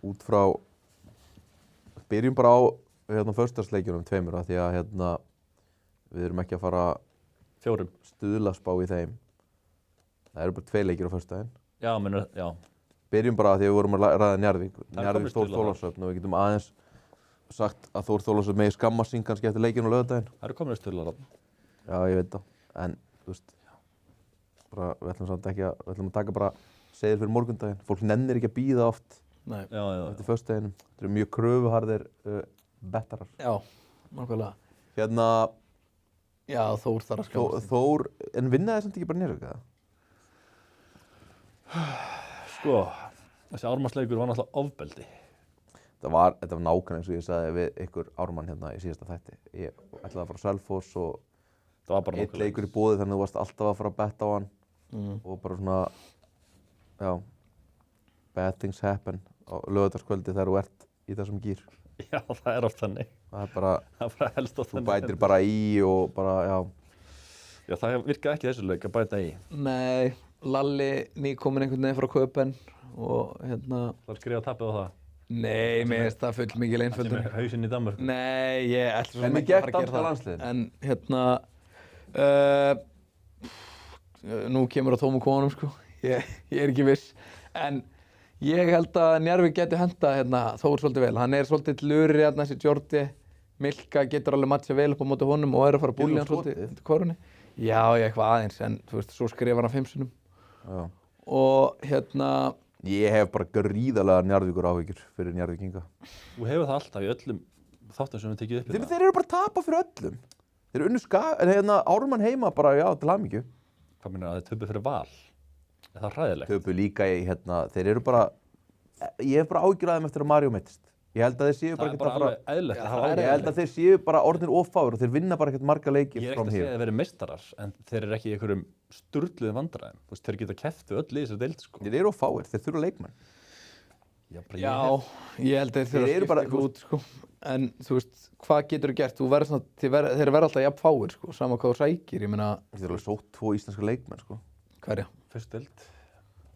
Út frá, byrjum bara á föstudagsleikjunum 2 af því að við erum ekki að fara 4 stuðlaspá í þeim. Það eru bara 2 leikir á föstudaginn. Já. Byrjum bara að því að við vorum að ræða Njarðvík. Njarðvík Þór Þórðarsöfn og við getum aðeins sagt að Þór Þórðarsöfn megi skammast sín kannski eftir leikinn á laugardaginn. Það eru komin stuðlar þarna. Já, ég veit það. En, þú veist, við ætlum að taka bara segir fyrir morgundaginn. Fólk nennir ekki að bíða oft eftir föstudaginum. Þetta eru mjög kröfuharðir bettarar. Já, nákvæmlega. Já, Þór þarf að skammast sín. Þór, en vinnaði samt ekki bara Njarðvík, eða? Sko, þessi Ármannsleikur var náttúrulega ofbeldi. Þetta var nákvæmlega eins og ég sagði við ykkur Ármann hérna í síðasta þætti. Ég ætlaði að fara á Selfoss og einn leikur í boði þannig að þú varst alltaf að fara að betta á hann. Og bara svona, já, bad things happen á laugardagskvöldi þegar þú ert í þessum gír. Já, það er oft þannig. Það er bara, Helst oft þú þannig. bætir bara í og bara, já. Já, það virkaði ekki þessu leik að bæta í. Nei, Lalli nýkomin einhvern veginn frá Köpen og Það skrifa tapið á það. Nei, mér finnst það full mikil einföldun. Sem er hausinn í Danmörku. Nei, ég ætla svo En sem við ekki að gekk fara að gera danska það. landsliðinu. En nú kemur á tómu konum sko, ég er ekki viss. En ég held að Njarðvík geti henta Þór svolítið vel. Hann er svolítið lurri þessi Jordi. Milka getur alveg matcha vel upp á móti honum og er að fara að búlja hann svolítið undir korunni. Já, ég eitthvað aðeins, en þú veist, svo skrifar hann 5 sinnum. Já. Og Ég hef bara gríðarlega Njarðvíkur áhyggjur fyrir Njarðvíkinga. Þú hefur það alltaf í öllum þáttum sem við tekið upp. Þeir eru bara að tapa fyrir öllum. Þeir eru unnu Ármann heima bara, já, til hamingju. Hvað meina að þeir töpu fyrir Val? Er það hræðilegt? Töpu líka í, þeir eru bara, ég hef bara áhyggjur að þeim eftir að Mario meittist. Ég held að þeir séu bara Það er bara alveg eðlilegt að hafa Ég held að þeir séu bara orðnir ofáir og þeir vinna bara ekkert marga leiki Ég er frá ekkert að segja hér. að þeir verið meistarar, en þeir eru ekki í einhverjum sturluðum vandræðum. Þú veist, þeir geta keppt við öll í þessari deild, sko. Þeir eru ofáir, þeir þurfa leikmenn. Já, ég held að þeir eru bara, út sko. En þú veist, hvað getur þú gert? Þeir verða alltaf jafn fáir sko, sama hvað þú sækir, ég meina. Þeir eru alveg sótt 2 íslenska leikmenn, sko. Hverja? Fyrstu deild.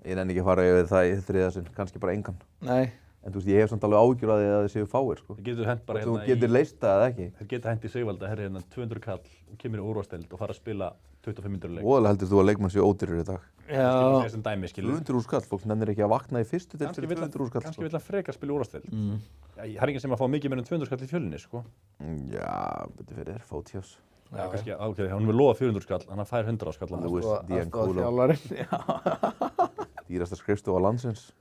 Ég nenni ekki að fara yfir það í þriðja sinn, kannski bara engan. Nei. En þú veist, ég hef samt alveg áhyggjur að þeir séu fáir, sko. Þeir getur hent bara Þú getur leyst það eða ekki. Þeir geta hent í Sigvalda, herri 200 kall, kemur í úrvalsdeild og fara að spila 25 mínútur leik. Voðalega heldur þú að leikmenn séu ódýrir í dag. Já. Það er sem dæmi, skilur. 200.000 kall, fólk nennir ekki að vakna í fyrstu deild fyrir 200.000 kall. Kannski vill hann frekar spila úrvalsdeild. Það er enginn sem að fá mikið meira en 200 kall í Fjölni, sko. Já, betur fyrir þér, fótjás. Já, kannski, ok, hann vil lofa 400 skall, hann fær 100 skall. Lewis Diancolo, dýrasta skrifstofa landsins.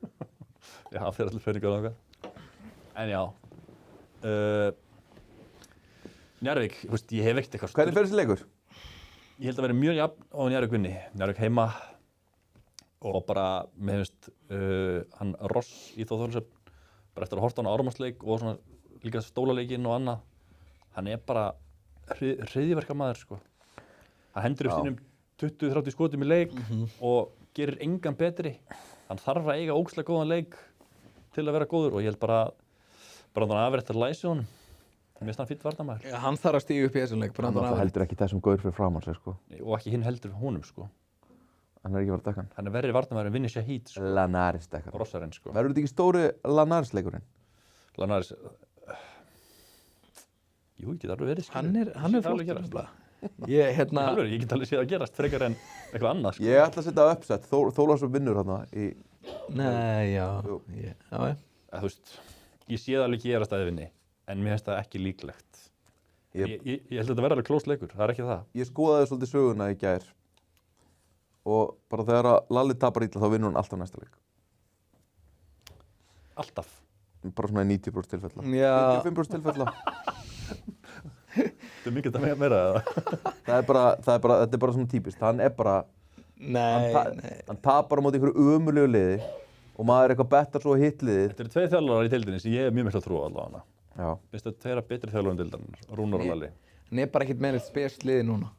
Já, það fyrir allir peningar á það. En já, Njarðvík, þú veist, ég hef ekkert eitthvað Hvernig fer þessi leikur? Ég held að vera mjög jafn á Njarðvík vinni. Njarðvík heima og bara, mér finnst, hann Ross í Þórðarsöfn, bara eftir að horta hann á Ármannsleik og svona líka stólaleikinn og annað, hann er bara hryðjuverkamaður, sko. Hann hendur upp sínum 20-30 skotum í leik og gerir engan betri. Hann þarf að eiga ógeðslega góðan leik til að vera góður og ég held bara þannig að afrétta læsi honum. Mér finnst hann fínn varnarmaður. Já, hann þarf að stíga upp í þessum leik. Hann heldur ekki þessum gaur fyrir framan sig, sko. Og ekki hinn heldur honum, sko. Hann er ekki að fara að dekka hann. Hann er verri varnarmaður en Vinni Shahid, sko. Lanaris dekka hann. Rossarinn, sko. Verður þetta ekki stóri Lanaris-leikurinn? Lanaris, jú, ég get alveg verið, skilur. Hann er flottur nefnilega. Ég get alveg séð að gerast frekar en eitthvað annað, sko. Ég ætla að setja uppsett. Þólasson vinnur þarna í... Nei, já. Þú veist, ég sé það alveg gerast að þið vinni, en mér finnst það ekki líklegt. Ég held að þetta verði alveg close leikur, það er ekki það. Ég skoðaði svolítið söguna í gær og bara þegar að Lalli tapar illa þá vinnur hann alltaf næsta leik. Alltaf? Bara svona í 90% tilfella. Já. 95% tilfella. Þetta er mikið að meira eða? Þetta er bara svona típist. Hann er bara... Nei. Hann tapar á móti einhverju ömurlegu liði og maður er eitthvað bettar svo hitt liðið. Þetta eru 2 þjálfarar í deildinni sem ég er mjög miklu að trúa allavega. Já. Finnst þetta 2 betri þjálfarar í deildinni, Rúnar og Lalli. Hann er bara ekkert með neitt spesliði núna.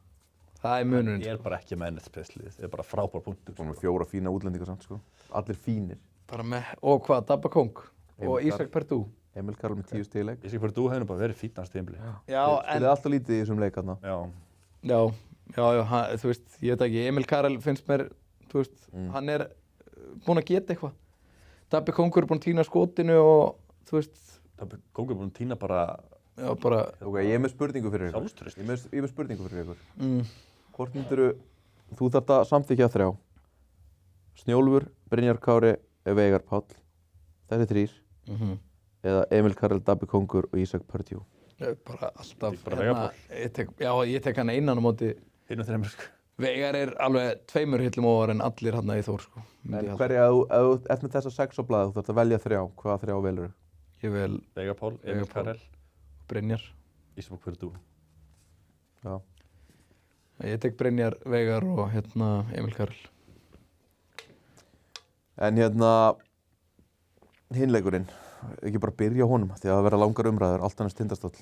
Það er munurinn. Ég er bara ekki með neitt spesliði, það er bara frábær punktur. Svona með 4 fína útlendingar samt, sko. Allir fínir. Bara með, og hvað, Dabba Kong og Ísak Perdú. Emil Karl með 10 stig í leik. Ísak Perdú hefði bara verið fínast tímabili. Já, Spilið alltaf lítið í þessum leik þarna. Já, þú veist, ég veit ekki, Emil Karl finnst mér, þú veist, hann er búinn að geta eitthvað. Dabbi Kongur er búinn að týna skotinu og, þú veist... Dabbi Kongur er búinn að týna bara... Já, bara... Ok, ég er með spurningu fyrir ykkur. Sjálfstraust. Ég er með spurningu fyrir ykkur. Hvort myndirðu, þú þarft að samþykkja 3. Snjólfur, Brynjar Kári, Veigar Páll, þessi 3. Eða Emil Karl, Dabbi Kongur og Ísak Perdú. Bara alltaf... Bara Veigar Páll. Ég tek hann einan á móti... Hinn og 3, sko. Veigar er alveg 2 hillum ofar en allir hann í Þór, sko. En hverja, ef þú ert með þessa 6 á blaði, þú þarft að velja 3. Hvaða 3 velurðu? Ég vel... Veigar Páll, Emil Karl. Brynjar. Ísak Perdú. Já. Ég tek Brynjar, Veigar og Emil Karl. En hinleikurinn, ekki bara byrja á honum því að það vera langar umræður, allt annars Tindastóll.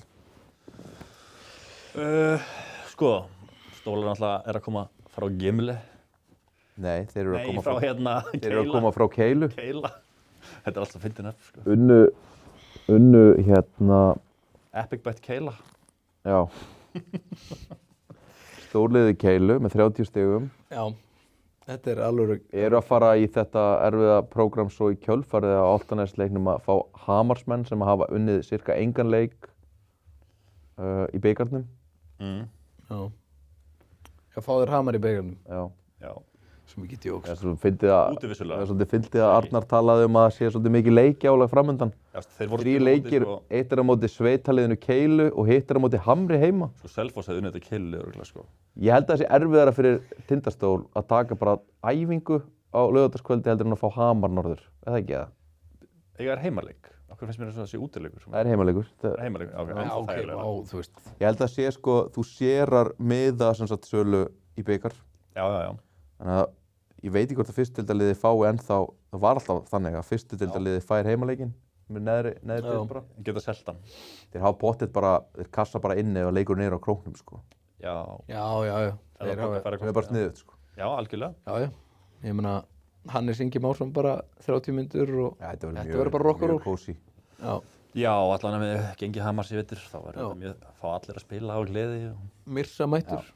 Sko, Stólar náttúrulega er að koma frá Gimle. Nei, þeir eru að koma frá þeir eru að koma frá Keilu. Keila. Þetta alltaf fyndin upp, sko. Unnu hérna, Epic Bet Keila. já, stórliði Keilu með 30 stigum. Já, þetta alveg... Eru að fara í þetta erfiða prógram svo í kjölfarið á Álftanesleiknum að fá Hamarsmenn sem hafa unnið cirka engan leik í bikarnum. Já. Já, fá þér Hamar í beigarnum. Já. Sem ekki djóks. Það er Útivissulega. svolítið fyndið að Arnar talaði að sé svolítið mikið leikjálag framundan. Já, þeir voru 3 leikir, eitt á móti sveitaliðinu Keilu og hitt á móti Hamri heima. Sko Selfoss hefði unnið þetta Keilu örugglega, sko. Ég held að það sé erfiðara fyrir Tindastól að taka bara æfingu á laugardagskvöldi heldur en að fá Hamar norður. Er það ekki það? Eiga heimarleik. Okkur finnst mér þess að það sé útileikur. Það er heimaleikur. Heimarleik, ok. Þú veist. Ég held að sé sko, þú sérar miða sem sagt sölu í bikar. Já. Þannig að ég veit ekki hvort að fyrstudildaliði fái ennþá, það var alltaf þannig að fyrstudildaliði fær heimaleikin með neðri deild bara. Geta selt hann. Þeir hafa pottið bara, þeir kassa bara inni og leikur niður á króknum sko. Já. Þeir hafa... Það er bara sniðut sko. Já, algjörlega. Já. Ég meina, Hannes Ingi Másson bara 30 mínútur og þetta verður bara rock og roll. Mjög kósí. Já, allan að við gengið Hamars í vetur, þá var þetta mjög, fá allir að spila á gleði. Mirsa mættur.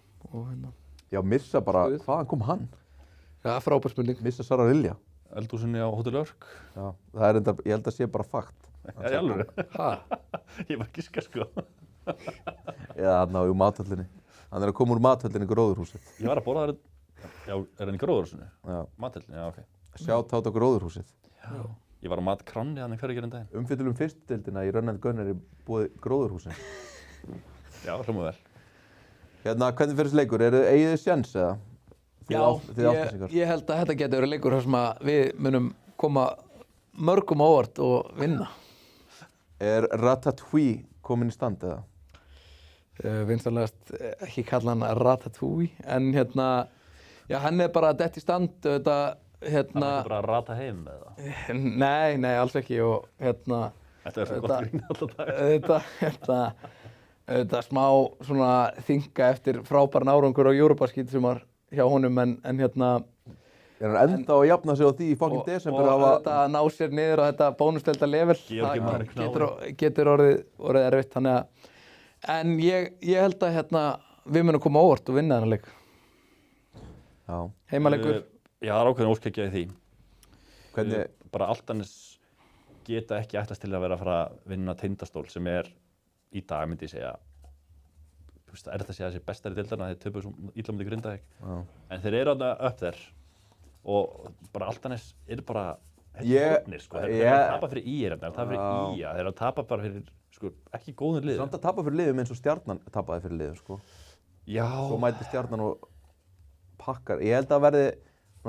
Já, Mirsa bara, hvaðan kom hann? Já, frábær spurning. Mirsa Sararilja. Eldhúsinni á Hótel Örk. Já, það er enda, ég held að sé bara fakt. Já, í alvöru. Ég var giska, sko. Eða hann á mathöllinni. Hann er að koma úr mathöllinni í gróðurhúsið. Ég var að borða þar, já, er hann í gróðurhúsinu? Já. Mathöllinni, já, ok. Sjátt á gróðurhúsið. Já. Ég var á matkranni hann hverju gerðin daginn. Umfjöllum fyrstdeildina í Rönnend Gunnar búið gróðurhúsin. Já, hljóma vel. Hérna, hvernig fyrir þessi leikur? Eigið þið sjens eða? Já, ég held að þetta getur verið leikur þar sem að við munum koma mörgum á óvart og vinna. Er Ratatouille komin í stand eða? Vinsanlegast ekki kalla hann Ratatouille, en hérna, já, hann er bara dett í stand, þetta, Það var ekki bara að rata heim með það? Nei, alls ekki og hérna... Þetta er svo gott grín alltaf dag. Þetta smá svona þinga eftir frábæran árangur á Europaskít sem var hjá honum en hérna... Er hann enda að jafna sig á því í fucking desember og þetta ná sér niður á þetta bónusdelda level. Það getur orðið erfitt, þannig að... En ég held að hérna, við munum koma óvart og vinna þennan leik. Já. Heimaleikur. Já, það er ákveðin óskækja í því. Hvernig? Bara Álftanes geta ekki ætlast til að vera að fara að vinna Tindastól sem er í dag, myndi ég segja. Þú veist, er þetta að segja þessi bestari deildarna, þeir töpuðu svo illa mútið Grindavík. En þeir eru þarna upp þér og bara Álftanes eru bara horfnir, sko. Þeir eru að tapa fyrir þeir eru að tapa fyrir þeir eru að tapa bara fyrir, sko, ekki góðum liðum. Samt að tapa fyrir liðum eins og Stjarnan tapaði fyrir liðum, sko. Já. Svo mæti Stjarnan og pakkar. Ég held að verði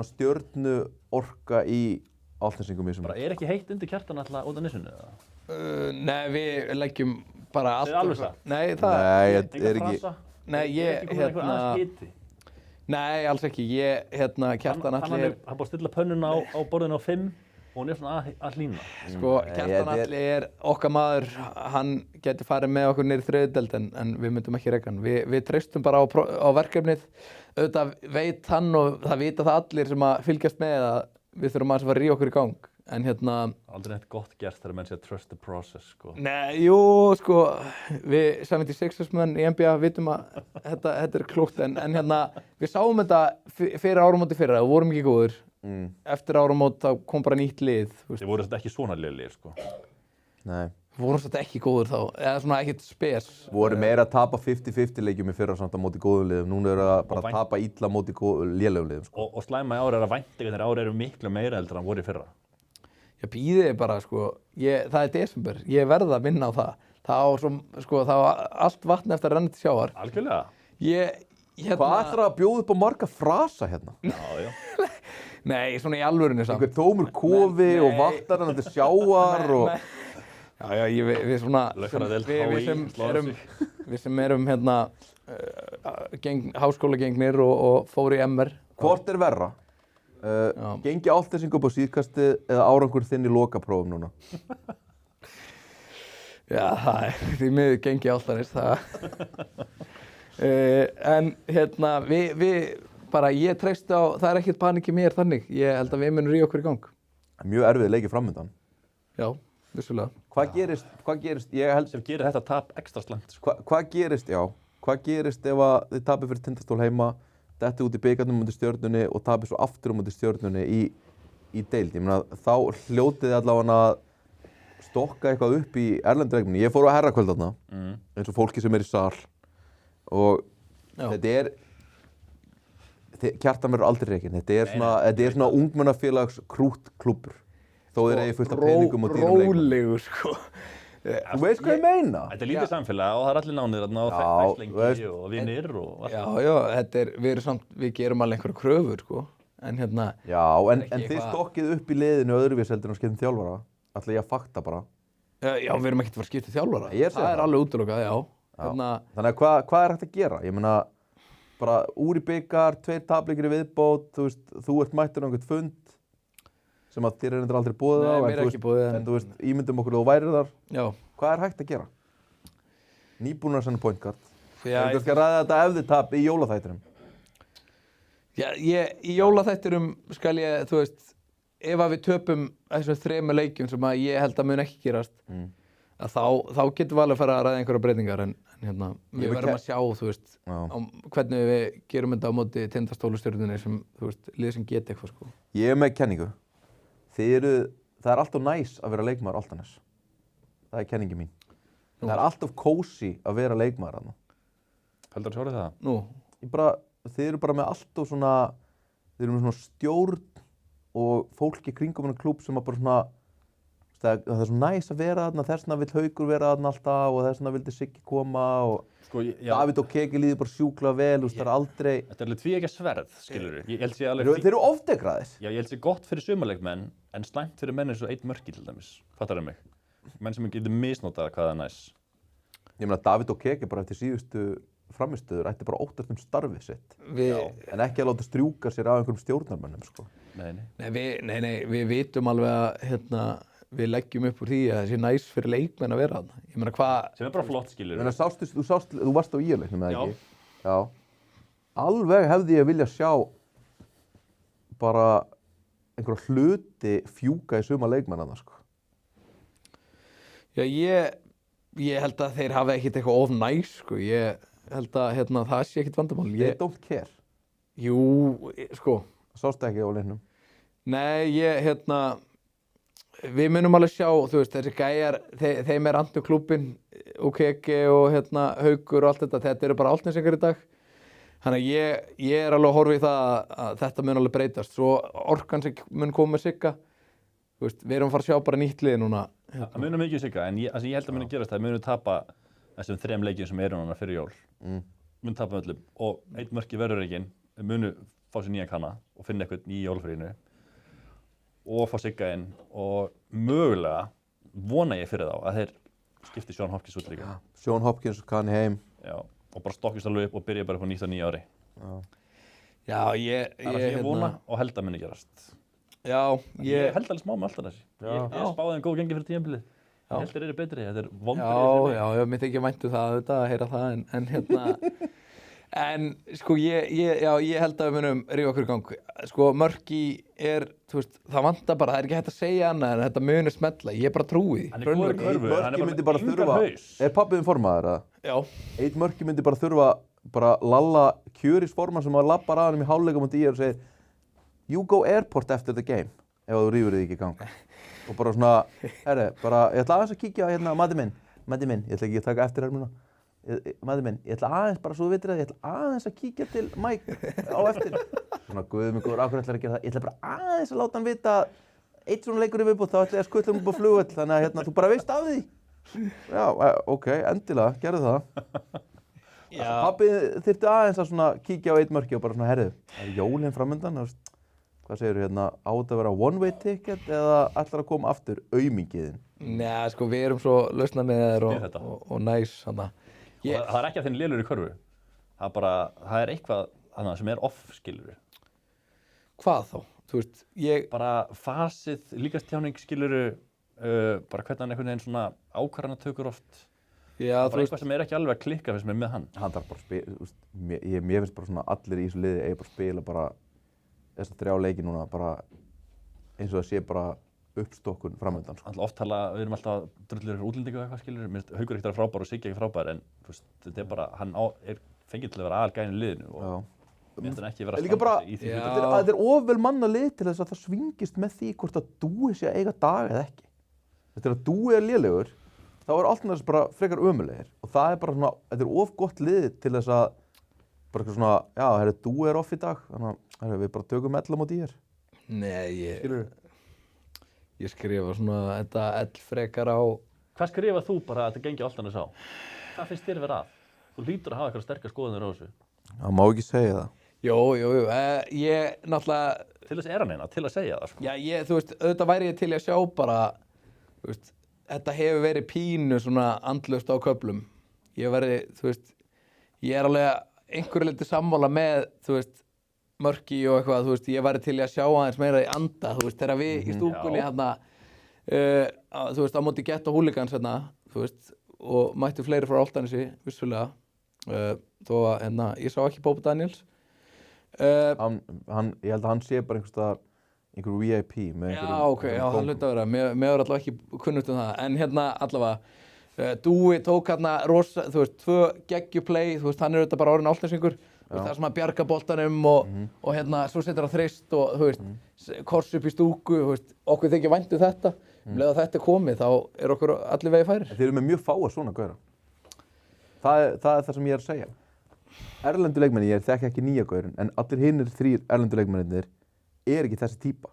stjörnu orka í Álftanesingum í þessum. Bara er ekki heitt undir kjartan alltaf út af nissunu, eða? Nei, við leggjum bara allt. Það er alveg það? Nei, það er ekki. Nei, ég, hérna... Nei, alls ekki. Ég, hérna, Kjartan Atli er... Hann búið að stilla pönnuna á borðinu á 5 og hún er svona að hlýna. Sko, Kjartan Atli er okkar maður, hann geti farið með okkur niður í þriðjudeild en við myndum ekki reka hann. Við treystum bara á verkefnið. Auðvitað veit hann og það vita það allir sem að fylgjast með að við þurfum að ríða okkur í gang. En hérna... Aldrei neitt gott gert þegar menn sé að trust the process, sko. Nei, jú, sko, við 76-menn í NBA vitum að þetta er klókt en hérna, við sáum þetta fyrir áramóti fyrra og vorum ekki góður. Eftir áramót þá kom bara nýtt lið. Þið voru þetta ekki svona liðir, sko. Nei. Við vorum þetta ekki góður þá, eða svona ekkert spes. Voru meira að tapa 50-50 leikjum í fyrra samt á móti góðum liðum. Núna eru það bara að tapa illa móti lélegum liðum, sko. Og slæma í ár er að væntingarnir ár eru miklu meira heldur en voru í fyrra. Ég býði bara, sko, það er desember, ég verð að vinna á það. Það á allt vatn eftir að renna til sjávar. Algjörlega. Hvað ætlar að bjóða upp á marga frasa hérna? Já. Nei, svona í alvörinu samt. Einhver tómur kofi og vatnar hann til sjávar og... Já, við svona, við sem erum hérna háskólagengnir og fóru í MR. Hvort er verra? Gengi Álftanesing upp á síðkastið eða árangur þinn í lokaprófum núna? Já, það er því miður gengi Álftanes, en hérna, við bara, ég treysti á, það er ekkert panik í mér þannig, ég held að við munum ríða okkur í gang. mjög erfið leikir framöndan. Já, vissulega. Hvað gerist, ég held... Sem gerir þetta tap ekstra slæmt, sko. Hvað gerist ef að þið tapir fyrir Tindastól heima, detti út í bikarnum mútið Stjörnunni og tapir svo aftur mútið Stjörnunni í deild? Ég meina, þá hljótið þið allavega að stokka eitthvað upp í erlendureikminni. Ég fór á herrakvöld þarna, eins og fólki sem í sal. Og þetta Kjartan verður aldrei reikinn. Þetta er svona ungmennafélags krúttklúbbur. Þó þeir eigi fullt af peningum og dýrum leikmönnum. Rólegur, sko. Þú veist hvað ég meina? Þetta lítið samfélag og það allir nánir þarna og fæslengi og vinir og allt. Já, við gerum alveg einhverja kröfur, sko. En hérna... Já, en þið stokkið upp í liðinu öðruvís heldur en skiptum þjálfara. Ætla ég að fakta bara. Já, við erum ekkert að fara að skipta þjálfara. Það alveg útilokað, já. Þannig að hvað hægt að gera? Ég meina, bara úr í bikar, 2 tapleikir í viðbót, þú ert mættur á einhvern fund sem að þér er aldrei boðið á. Nei, mér er ekki boðið. En þú veist, ímyndum okkur þú værir þar. Já. Hvað er hægt að gera? Nýbúnar senna point guard. Já, Þú kannski að ræða þetta ef þið tap í jólaþættinum. Já, í jólaþættinum skal ég, þú veist, ef að við töpum þessum 3 leikjum sem að ég held að mun ekki gerast, að þá getum við alveg að fara að ræða einhverja breytingar en hérna, við verðum að sjá, þú veist, hvernig við gerum þetta á móti Tindastólustjörnunni sem, þú veist, lið sem geti eitthvað, sko. Ég er með kenningu. Það er alltaf næs að vera leikmaður Álftanes. Það er kenningi mín. Það er alltaf kósí að vera leikmaður þarna. Heldur þú sjórið það? Nú, þið eru bara með alltaf svona, þið eru með svona stjórn og fólki kringum hennar klúbb sem að bara svona, það er svo næs að vera þarna, þess vegna vill Haukur vera þarna alltaf og þess vegna vildi Siggi koma og Davíð og Keki líður bara sjúklega vel, það er aldrei... Þetta er alveg tvíeggja sverð, skilurðu. Ég held sé alveg... Þeir eru ofdekraðir. Já, ég held sé gott fyrir sumarleikmenn, en slæmt fyrir menn eins og 1 mörki til dæmis. Fattarðu mig? Menn sem getur misnotað hvað er næs. Ég meina, Davíð og Keki bara eftir síðustu framistöður ætti bara óttast starfið sitt. En ekki að láta strjúka sér af einhverjum stjórnarmönnum, sko. Nei, við vitum alveg að, hérna, við leggjum upp úr því að það sé næs fyrir leikmenn að vera þarna. Ég meina hvað... Sem bara flott, skilur. Þú varst á IR-leiknum, eða ekki? Já. Alveg hefði ég viljað sjá bara einhverja hluti fjúka í suma leikmennana, sko. Já, ég held að þeir hafi ekkert eitthvað of næs, sko. Ég held að hérna, það sé ekkert vandamál. They don't care. Jú, sko. Sástu ekki á leiknum? Nei, við munum alveg sjá, þú veist, þessi gæjar, þeim er andu klúbbinn, Keki og hérna, Haukur og allt þetta eru bara Álftanesingar í dag. Þannig að ég er alveg að horfa í það að þetta mun alveg breytast. Svo orkan sem mun koma með Sigga, þú veist, við erum að fara að sjá bara nýtt lið núna. Það munum mikið Sigga, en ég held að muni gerast það, munum tapa þessum 3 leikjum sem eru núna fyrir jól. Munum tapa öllum og 1 mörk í verðurreikin, munum fá sér nýjan kanna og finna eitthvað í jólfríinu. Og fá Sigga inn og mögulega vona ég fyrir þá að þeir skipti Sean Hopkins út líka. Sean Hopkins kann heim. Já, og bara stokkist alveg upp og byrja bara upp á nýtt á 9 ári. Já, ég vona og held að muni gerast. Já, ég held alveg smá með alltaf þessi. Ég spáði þeim góð gengi fyrir tímabilið. Ég held þeir eru betri, þetta er vonbrigði. Já, mér þykir vænt það að heyra það, en hérna... En sko ég held að við munum rífa okkur í gang. Sko mörki er, þú veist, það vantar bara, það er ekki hægt að segja annað en þetta munir smetla, ég bara trúi því. Hann er góður körfu, hann er bara engan haus. Er pabbiðin formaður eða? Já. Eitt mörki myndi bara þurfa bara lalla kjörisforman sem að labbar að hann í hálfleika mútið og segir You go airport after the game ef þú rífur þig ekki í gang. Og bara svona, bara, ég ætla aðeins að kíkja hérna, Matti minn, ég ætla ekki að taka eftir hermuna. Maður minn, ég ætla aðeins, bara svo þú vitir það, ég ætla aðeins að kíkja til Mike á eftir. Svona, guð mig góður, af hverju ætlar að gera það? Ég ætla bara aðeins að láta hann vita eitt svona leikur í viðbót, þá ætla ég að skutla hann upp á flugvöll, þannig að hérna, þú bara veist af því. Já, ok, endilega, gerðu það. Pabbi þyrfti aðeins að svona kíkja á eitt mörki og bara svona, herðu, er jólinn framöndan? Hvað segirðu hérna, á þetta að vera one-way ticket eða ætlar að koma aftur aumingiðin? Nei, sko, við erum svo lausna með þér og næs, þannig. Það er ekki að þinn lélur í körfu. Það er eitthvað sem er off, skilurðu. Hvað þá? Þú veist, bara fasið, líkastjáning, skilurðu, bara hvernig hann einhvern veginn svona ákvarðanatökur oft. Já, bara eitthvað sem er ekki alveg að klikka fyrst með hann. Hann þarf bara að spila, mér finnst bara svona allir í þessu liði eigi bara að spila bara þessa 3 leiki núna bara eins og það sé bara uppstokkun framöndan. Sko. Alltaf oft við erum alltaf drullir útlendingu eða eitthvað skilur. Mér finnst Haukur ekkert frábær og Siggi ekki frábær en þú veist, þetta bara, hann fengið til að vera aðalgæðin í liðinu og mér finnst hann ekki vera að standa sig í því. Þetta ofvel manna lið til þess að það svingist með því hvort að Dúi sé að eiga dag eða ekki. Þetta að Dúi lélegur, þá allt með þess bara frekar ömulegir og það bara svona, þetta of gott lið til þess að bara eitthvað svona, já, Dúi off í dag, þannig að við bara tökum ella mót í þér. Nei, ég skrifa svona þetta frekar á... Hvað skrifað þú bara að þetta gengi alltaf þess á? Hvað finnst þér vera að? Þú hlýtur að hafa eitthvað sterkar skoðanir á þessu. Það má ekki segja það. Jú, ég náttúrulega... Til þess hann eina, til að segja það, sko. Já, þú veist, auðvitað væri ég til að sjá bara, þú veist, þetta hefur verið pínu svona andlaust á köflum. Ég alveg einhverju liti sammála með, þú veist, mörki og eitthvað, þú veist, ég væri til að sjá aðeins meira í anda, þú veist, þegar við í stúkunni hérna, þú veist, á móti Gett og Hooligans hérna, þú veist, og mættu fleiri frá Álftanesi, vissulega, þó að, hérna, ég sá ekki Bóbi Daniels. Ég held að hann sé bara einhver VIP með einhverjum... Já, ok, já, hann hluti að vera, mér er allavega ekki kunnugt það, en hérna allavega, Dúi tók hérna rosa, þú veist, 2 geggjuplay, þú veist, hann er auðvitað bara orðinn Álftanesingur, það sem að bjarga boltanum og hérna, svo setur hann þrist og, þú veist, kors upp í stúku, þú veist, okkur þykir vænt þetta, leið að þetta komið, þá er okkur allir vegi færir. Þeir eru með mjög fáa svona gauðra. Það er það sem ég er að segja. Erlendu leikmenni, ég þekki ekki nýja gauðrin, en allir hinnir 3 erlendu leikmennir ekki þessi típa.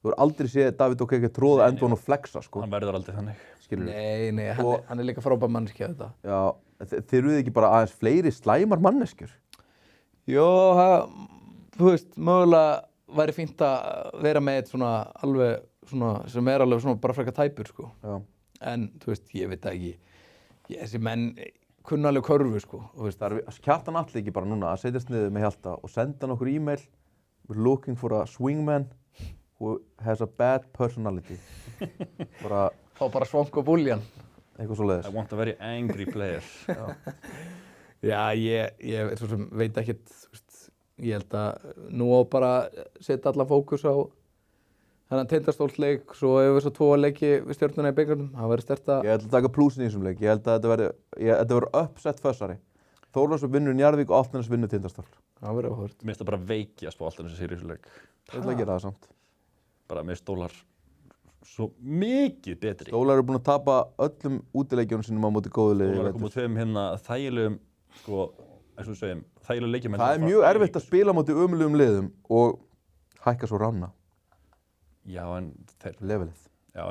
Þú verður aldrei séð David Okeke tróða endun og flexa, sko. Hann verður aldrei þannig. Nei, hann er líka frábær manneskja þetta. Já, þeir eru ekki bara aðeins fleiri slæmar manneskjur. Jó, þú veist, mögulega væri fínt að vera með eitt svona alveg svona, sem er alveg svona bara frekar tæpur, sko. Já. En, þú veist, ég veit ekki, þessi menn kunna alveg körfu, sko. Það er Kjartan Atli ekki bara núna að setjast niður með Hjalta og senda hann okkur e-mail. We're looking for a swingman who has a bad personality. Fá bara svonk og búljan. Eitthvað svoleiðis. I want a very angry player. Já, ég svo sem veit ekkert, þú veist, ég held að nú á bara setja allan fókus á þennan Tindastólsleik, svo hefur við svo 2 leiki við Stjörnuna í bikarnum, það verður sterkt að... Ég ætla að taka plúsin í þessum leik, ég held að þetta verður uppsett fössari. Þórlarsson vinnur Njarðvík og Álftanes vinnur Tindastól. Það verður áhört. Mér finnst það bara veikjast á Álftanes í þessum leik. Ég ætla að gera það samt. Bara með Stólar svo mikið betri. Stólar eru búin að tapa öllum útileikjunum sínum á móti góðu liði. Stólar er komið 2 hérna þægilegum, sko, eins og við segjum, þægilegum leikjum. Það er mjög erfitt að spila á móti ömulegum liðum og hækka svo rána. Já, en þeir... Levelið. Já.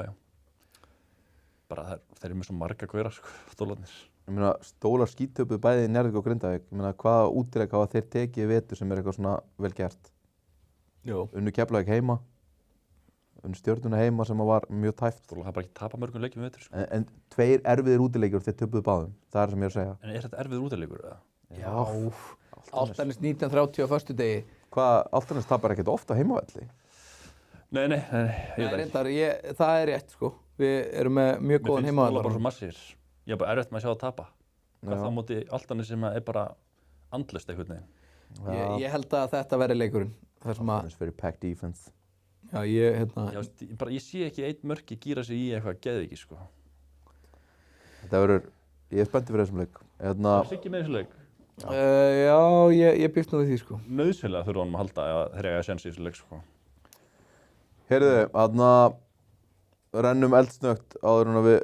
Bara þeir eru með svo marga gauðra, sko, Stólarnir. Ég meina, Stólar skítöpuð bæði í Njarðvík og Grindavík. Ég meina, hvaða útileik hafa þeir tekið í vetur sem er eitthvað svona vel gert? Jú. Unnu Keflavík heima. Unnu Stjörnuna heima sem var mjög tæft. Stólar hafa bara ekki tapað mörgum leikjum í vetur, sko. En 2 erfiðir útileikjur þeir töpuðu báðum. Það er sem ég er að segja. En er þetta erfiður útileikur, eða? Já. Álftanes 1930 á föstudegi. Hvað, Álftanes tapar ekkert ofta heimavelli? Nei, það er rétt, sko. Við erum með mjög góðan heimavelli. Mér finnst Stólar bara svo massir. Ég er bara erfitt með að sjá það tapa. Hvað það móti Álftanes sem er bara andlaust einhvern veginn. Ég held að þetta verði leikurinn. Álftanes fyrir pack defense. Já, ég sé ekki einn mörki gíra sig í eitthvað geðviki, sko. Þetta verður, ég er spenntið fyrir þessum leik. Það er ekki með þessu leik. Já, ég býst nú við því, sko. Nauðsynlega þurfa honum að halda þegar ég sens í þessu leik, sko. Heyrðu, rennum eldsnögt áður en við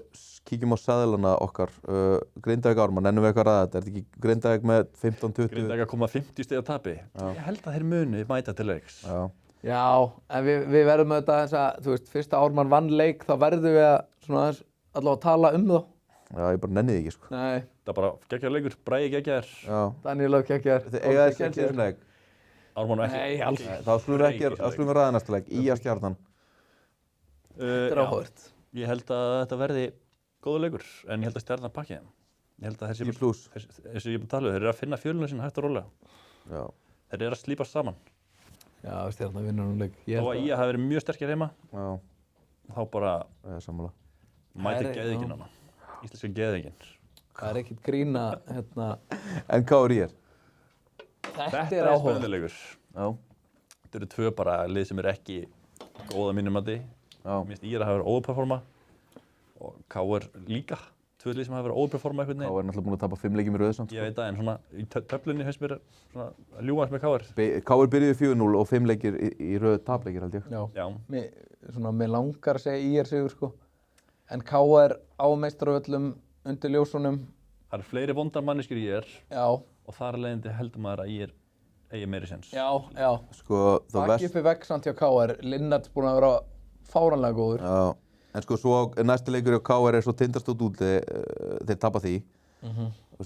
kíkjum á seðlana okkar. Grindavík Ármann, nennum við eitthvað að ræða þetta? Er þetta ekki Grindavík með 15-20? Grindavík að koma 50 stiga tapi. Ég held að þeir muni mæta til leiks. Já, en við verðum auðvitað þess að, þú veist, fyrsta Ármann vann leik, þá verðum við að svona allavega tala þá. Já, ég bara nenni því ekki, sko. Nei. Það er bara geggjar leikur, Bragi geggjar. Já. Daniel Löf geggjar. Þið eiga þess séns í þessum leik? Ármann ekki. Nei, alls. Þá skulum við ræða næsta leik, Ía Stjarnan. Þetta er áhugavert. Ég held að þetta verði góður leikur, en ég held að Stjarnan pakki þeim. Ég held að þessi ég er búin að tala þeir eru að finna fjöluna sína hægt og rólega. Já. Þeir eru að slípast saman. Já, Stjarnan vinnur nú leik. Þó að Ía hafi verið mjög sterkir heima. Já. Þá bara sammála. mæti geðinginn hana. Íslenska geðinginn. Það er ekkert grína hérna. En hvað er ég? Þetta er Já. spennandi leikur. Þetta eru 2 bara lið sem eru ekki góð að mínum mati. Mér finnst IR að hafa verið overperforma og KR líka. Tvö lið sem hafa verið overperforma einhvern veginn. KR er náttúrulega búin að tapa 5 leikjum í röð samt. Ég veit það, en svona í töflunni finnst mér svona að ljúga með KR. KR byrjuði 4-0 og 5 leikir í röð tapleikir held ég. Já. Mér langar að segja IR sigur sko. En KR á meistaravöllum undir ljósunum. Það eru fleiri vondar manneskjur í IR. Já. Og þar af leiðandi heldur maður að IR eigi meiri séns. Já. Sko, Baki uppi veksand hjá KR, Linnards búinn að vera fáránlega góður. Já. En sko, svo næsti leikur hjá KR svo Tindastóll úti, þeir tapa því.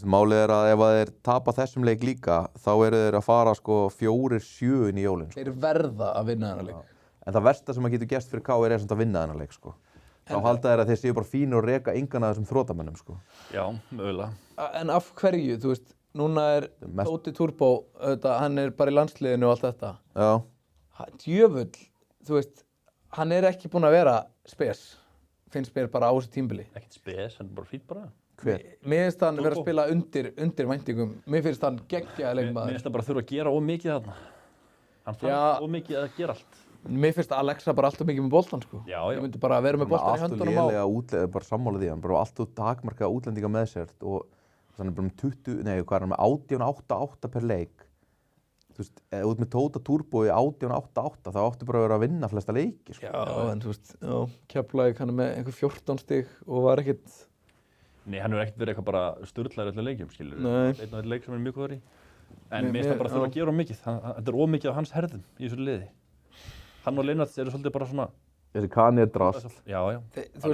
Málið að ef þeir tapa þessum leik líka, þá eru þeir að fara sko 4-7 inn í jólin. Þeir verða að vinna þennan leik. En það versta sem að getur gerst fyrir KR samt að vinna þennan leik sko. Þá halda þeir að þeir séu bara fínir og reka engan af þessum þrotamönnum sko. Já, mögulega. En af hverju, þú veist, núna Tóti Turbo, hann bara í landsliðinu og allt þetta. Já. Djöfull, þú veist, hann ekki búinn að vera spes, finnst mér bara á þessu tímabili. Ekkert spes, hann bara fýtt bara. Hver? Mér finnst hann vera að spila undir væntingum. Mér finnst hann geggjaður leikmaður. Mér finnst hann bara þurfa að gera ómikið þarna. Hann þarf ómikið að gera allt. Mér finnst Alexa bara alltaf mikið með boltan sko. Já. Ég myndi bara vera með boltan í höndunum á. Bara sammála því, hann bara alltaf takmarkaða útlendinga með sér og þannig bara með 18-8 per leik. Þú veist, út með Tóta Turbo í 18-8-8 þá áttu bara að vera að vinna flesta leiki sko. Já, en þú veist, Keflavík hann með einhver 14 stig og var ekkert. Nei, hann hefur ekkert verið eitthvað bara sturlaður öllu leikjum, skilur. Nei. Einn og einn leik sem er mjög góður í. En mér finnst það bara þurfa að gera mikið. Þetta ómikið á hans herðum í þessu liði. Hann og Linnards eru svolítið bara svona. Þessi Kani drast. Já.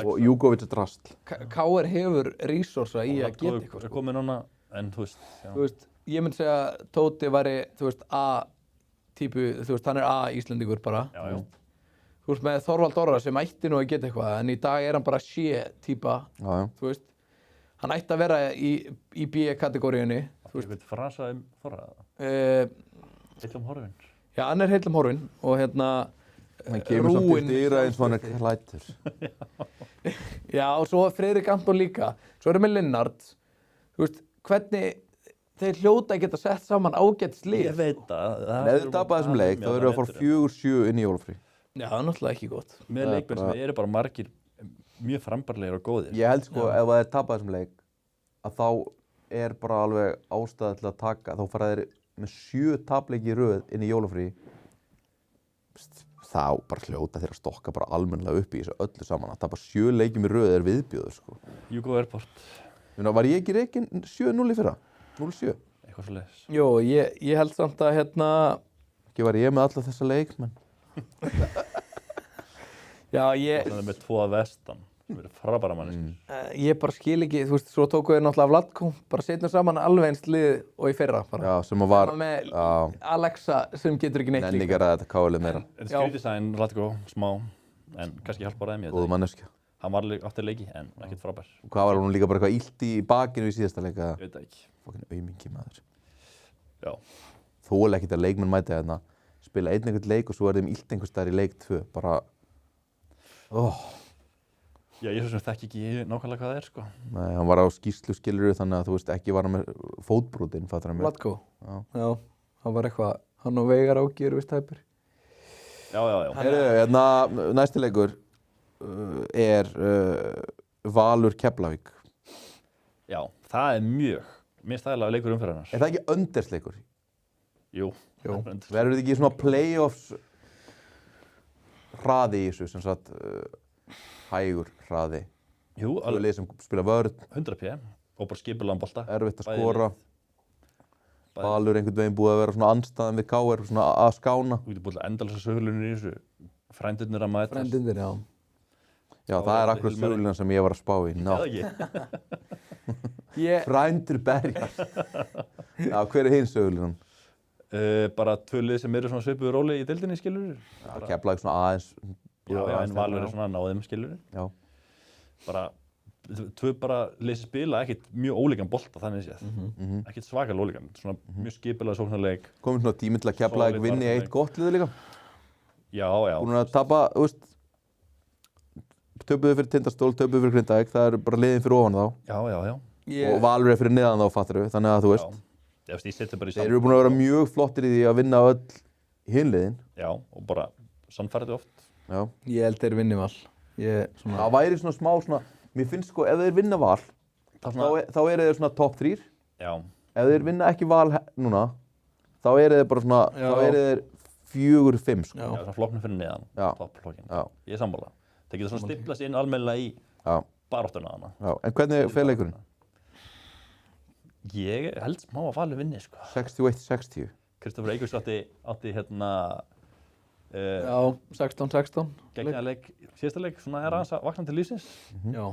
Og Júkovic drast. KR hefur resursa í að geta eitthvað. Komið núna, en þú veist. Þú veist, ég myndi segja að Tóti væri, þú veist, A-típu, þú veist, hann A Íslendingur bara. Já. Þú veist, með Þorvald Orra sem ætti nú að geta eitthvað, en í dag hann bara C-típa, þú veist. Hann ætti að vera í B-kategóriunni. Þú veist, eitthvað frasa Þorra? Heillum horfinn. Já, hann heillum horfinn og hann kemur samt til dyra eins og hann hlætur. Já, og svo Friðrik Anton líka. Svo með Linnards. Þú veist, hvernig þeir hljóta að geta sett saman ágætt lið. Ég veit það. En ef þið tapa þessum leik, þá eru að fara 4-7 inn í jólafrí. Já, það náttúrulega ekki gott. Með leikmenn sem eru bara margir mjög frambarlegir og góðir. Ég held sko, ef þeir tapa þessum leik, að þá bara alveg ástæða til að taka, þá fara þeir með 7 tapleiki í röð inn í jólafrí. Þá bara hljóta þeir að stokka bara almennilega upp í þessu öllu saman. Að tapa 7 leikjum í röð viðbjóður sko. Jugo Airport. Var ég ekki rekinn 7-0 í fyrra? 0-7? Eitthvað svo leiðis. Jó, ég held samt að Ekki var ég með alla þessa leikmenn. Já, Það er með 2 vestan, sem eru frábæra manneskjur. Ég bara skil ekki, þú veist, svo tóku þeir náttúrulega Vlatko, bara setjum saman alveg eins lið og í fyrra bara. Já, sem að var... Sama með Alexa sem getur ekki neitt Nenni ekki að ræða þetta káðuleg meira. Þetta skrítið Vlatko, smá, en kannski hjálpar þeim í þetta. Góð manneskja. Hann var átti leiki, en ekkert frábær. Og hvað var hún líka bara eitthvað illt í bakinu í síðasta leika? Ég veit það ekki. Fokkin aumingi maður. Já. Þóla ekkert að leikmenn mæti hérna, spila einn einhvern leik og svo þeim illt einhvers staðar í leik 2. Bara... Já, ég svo sem þekki ekki nákvæmlega hvað það er, sko. Nei, hann var á skýrslu skilurðu þannig að þú veist ekki var hann með fótbrotinn, fattar hann mér. Vlatko? Já, hann var eitthvað, hann og Veigar Áki eru vist hæpir. Já. Hérna, næsti leikur er Valur Keflavík. Já, það er mjög stæðilega leikur umferðarnar. Er það ekki öndersleikur? Jú. Verður þið ekki svona playoffs hraði í þessu, sem sagt hægur hraði? Jú, alveg. Lið sem spila vörn. 100p og bara skipulegan bolta. Erfitt að skora. Valur einhvern veginn búið að vera svona andstæðan við KR, svona að skána. Þú getur búið endalisa sögulunir í þessu. Frændurnir að mætast. Frændurnir, já. Já, það er akkurat söguluna sem ég var að spá í. Frændur berjast. Já, hver er hinn sögulunan? Bara 2 lið sem eru svona svipuðu róli í deildinni, skilur. Já, Keflavík svona aðeins. Já, en Valur er svona náðum, skilur. Já. Bara 2 bara lið sem spila ekkert mjög ólíkan bolta þannig séð. Ekkert svakal ólíkan, svona mjög skipulega sóknarleik. Komið svona tími til að Keflavík vinni eitt gott liði líka. Já. Búin að tapa, þú veist, töpuðu fyrir Tindastól, töpuðu fyrir Grindavík, það eru bara liðin fyrir ofan þá. Já. Og Valur er fyrir neðan þá, fattar við, þannig að þú veist. Ég setja bara í Þeir eru búin að vera mjög flottir í því að vinna öll hinliðin. Já, og bara sannfærandi oft. Já. Ég held þeir vinni Val. Það væri svona smá svona, mér finnst sko ef þeir vinna Val, þá eru þeir svona top 3. Já. Ef þeir vinna ekki Val núna, þá eru þeir bara svona, þá eru þeir 4-5 sko. Já, svona flokknum fyrir neðan, toppflokkin. Ég er sammála. Það getur svona stiplað sér inn almennilega í baráttuna hana. Já, en hvernig fer leikurinn? Ég held smá að Valur vinni, sko. 61-60. Kristoffer Eiríks átti hérna... Já, 16-16. Geggjaðan leik, síðasta leik, svona aðeins að vakna til lífsins. Já.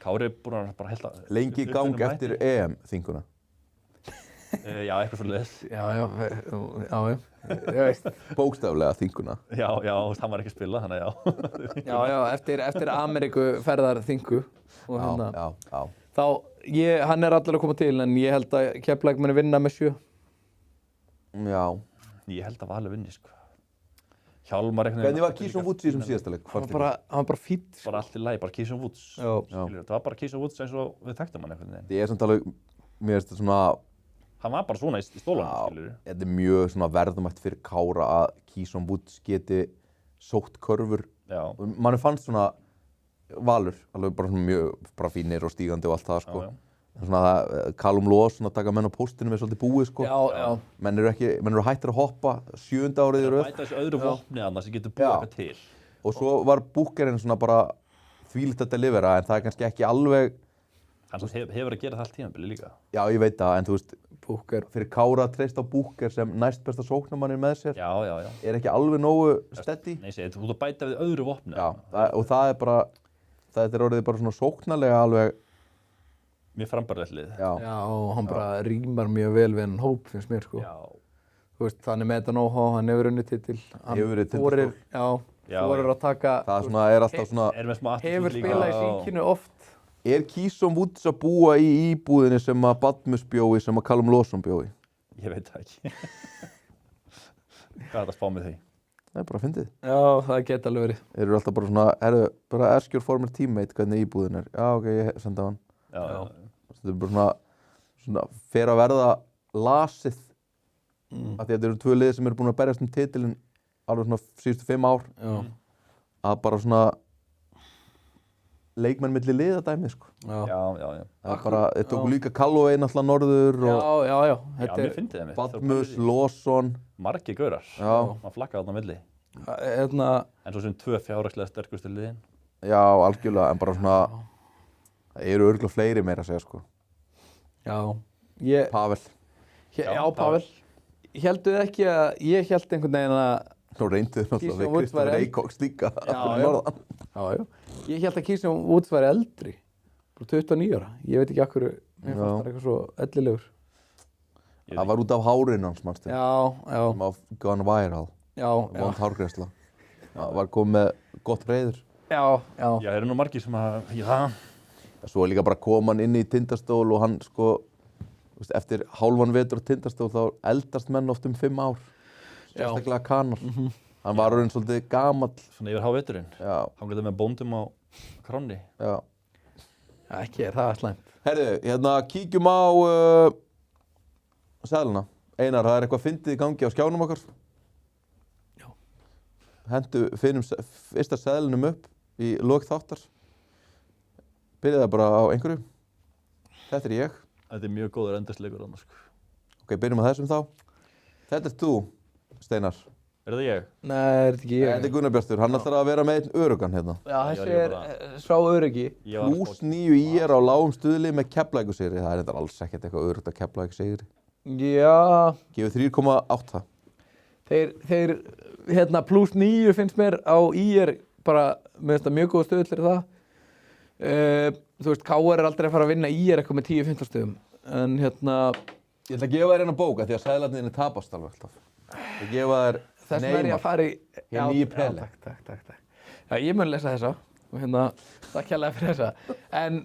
Kári búinn að bara hella... Lengi í gang eftir EM-þinguna. Já, eitthvað svoleiðis. Já, ég veist. Bókstaflega þinguna. Já, hann var ekki að spila, þannig Já, eftir Ameríku ferðar þingu. Já. Þá, hann er allir að koma til, en ég held að Keflavík muni vinna með 7. Já. Ég held að Valur vinni, sko. Hjálmar eitthvað... Hvernig var Keyshawn Woods í þessum síðasta leik? Hann var bara fýtt. Bara allt í lagi, bara Keyshawn Woods. Já. Það var bara Keyshawn Woods eins og við þekktum hann eitthvað. Ég er samt alveg, mér finnst þetta svona... Hann var bara svona í stólanum, skilur. Já, þetta er mjög svona verðumætt fyrir Kára að Keyshawn Woods geti sótt körfur. Já. Manni fannst svona Valur, alveg bara svona mjög bara fínir og stígandi og allt það, sko. Já. Svona Callum Lawson að taka menn á póstinu með svolítið búið, sko. Já. Menn eru hættir að hoppa 7. árið í röð. Það bæta þessu öðru vopni annars sem getur búið eitthvað til. Og svo var Bookerinn svona bara þvílíkt að delivera, en það er kannski ekki alveg... Hann hefur að gera það allt tímabili líka. Já, ég veit það, en þú veist, Booker. Fyrir Kára að treysta á Booker sem næst besta sóknarmanninn með sér. Já. Er ekki alveg nógu steady. Nei, þú ert að bæta við öðru vopni. Já, og það er bara, það er orðið bara svona sóknarlega alveg... Mjög frambarlegt lið. Já, og hann bara rýmar mjög vel við hennan hóp, finnst mér, sko. Já. Þú veist, hann er með þetta nóg, hann hefur unnið titil. Hefur unnið titil. Já, voru að taka... Það svona er alltaf svona... Hefur spilað í síkinu oft. Er Keyshawn Woods að búa í íbúðinni sem að Badmus bjói, sem að Callum Lawson bjói? Ég veit það ekki. Hvað er þetta að spá með því? Það er bara að fyndið. Já, það geta alveg verið. Þeir eru alltaf bara svona, bara ask your former teammate hvernig íbúðin er. Já, ok, ég sendi á hann. Já. Þetta er bara svona fer að verða lasið. Af því að þetta eru 2 lið sem eru búin að berjast titilinn alveg svona síðustu 5 ár. Já. Að bara svona leikmenn milli liða dæmið, sko. Já. Það er bara, þeir tóku líka Callaway náttúrulega norður og... Já. Já, mér fyndi það mitt. Badmus, Lawson. Margir gaurar. Já. Man flakkaði þarna milli. En svo sem 2 fjárhagslega sterkustu liðin. Já, algjörlega, en bara svona... Það eru örugglega fleiri meira að segja, sko. Já. Pavel. Já, Pavel. Héldu þið ekki að ég hélt einhvern veginn að... Nú reyndu þið náttúrulega við Kristoffer Eiríks líka. Já. Ég hélt að Keyshawn Woods væri eldri. Bara 29 ára. Ég veit ekki af hverju. Mér fannst það eitthvað svo ellilegur. Það var út af hárinu hans, mannstu. Já. Það var gone viral. Já. Vond hárgreiðsla. Það var komið með gott reiður. Já. Já, það eru nú margir sem að... Já. Svo líka bara kom hann inn í Tindastól og hann, sko, eftir hálfan vetur á Tindastól þá eldast menn oft 5 ár. Sérstaklega kanar. Hann var orðinn svolítið gamall. Svona yfir háveturinn. Já. Hann gleði með bóndum á kránni. Já. Ekki er það slæmt. Herðu, kíkjum á seðluna. Einar, það er eitthvað fyndið í gangi á skjánum okkar. Já. Finnum fyrsta seðlunum upp í lok þáttar. Byrjaði bara á einhverju. Þetta er ég. Þetta er mjög góður endisleikur annars, sko. Ok, byrjum á þessum þá. Þetta er þú, Steinar. Er þetta ég? Nei, er þetta ekki ég? Þetta er Gunnar Bjartur, hann ætlar að vera með einn örugan hérna. Já, þessi er sá öruggi. +9 IR á lágum stuðli með Keflavíkursigri. Það er þetta alls ekkert eitthvað örugt að Keflavíkursigri. Já. Gefur 3,8. Þeir +9 finnst mér á IR bara, með þetta mjög góð stuðl fyrir það. Þú veist, KR er aldrei að fara að vinna IR eitthvað með 10-15 stuðum. En Ég ætla að gefa þér eina bóka því að seðlarnir tapast alveg alltaf. Ég gefa þér Þess vegna er ég að fara í... Já, nýju Pele. Takk. Já, ég mun lesa þessa og takk hérlega fyrir þessa. En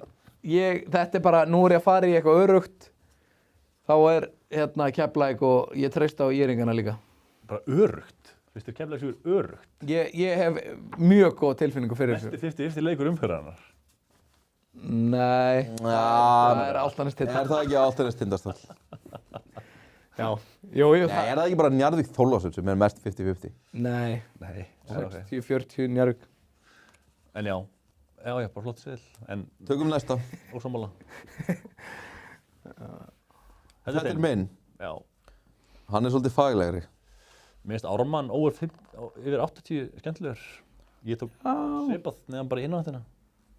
þetta er bara, nú er ég að fara í eitthvað örugt. Þá er Keflavík og ég treysti á íringana líka. Bara örugt? Finnst þér Keflavík sér örugt? Ég hef mjög góð tilfinningu fyrir þessu. Besti 50 leikur umferðarinnar? Nei, það er Álftanes Tindastóll. Er það ekki Álftanes Tindastóll? Já, jú, Nei, það ekki bara Njarðvík Þorlákshöfn sem mest 50-50? Nei, Nei, 60-40 Njarðvík. En já, bara flott seðil. En Tökum næsta. ósammála. Þetta er minn. Já. Hann er svolítið faglegri. Mér finnst Ármann yfir 80 skemmtilegur. Ég tók svipað neðan bara inn á þetta.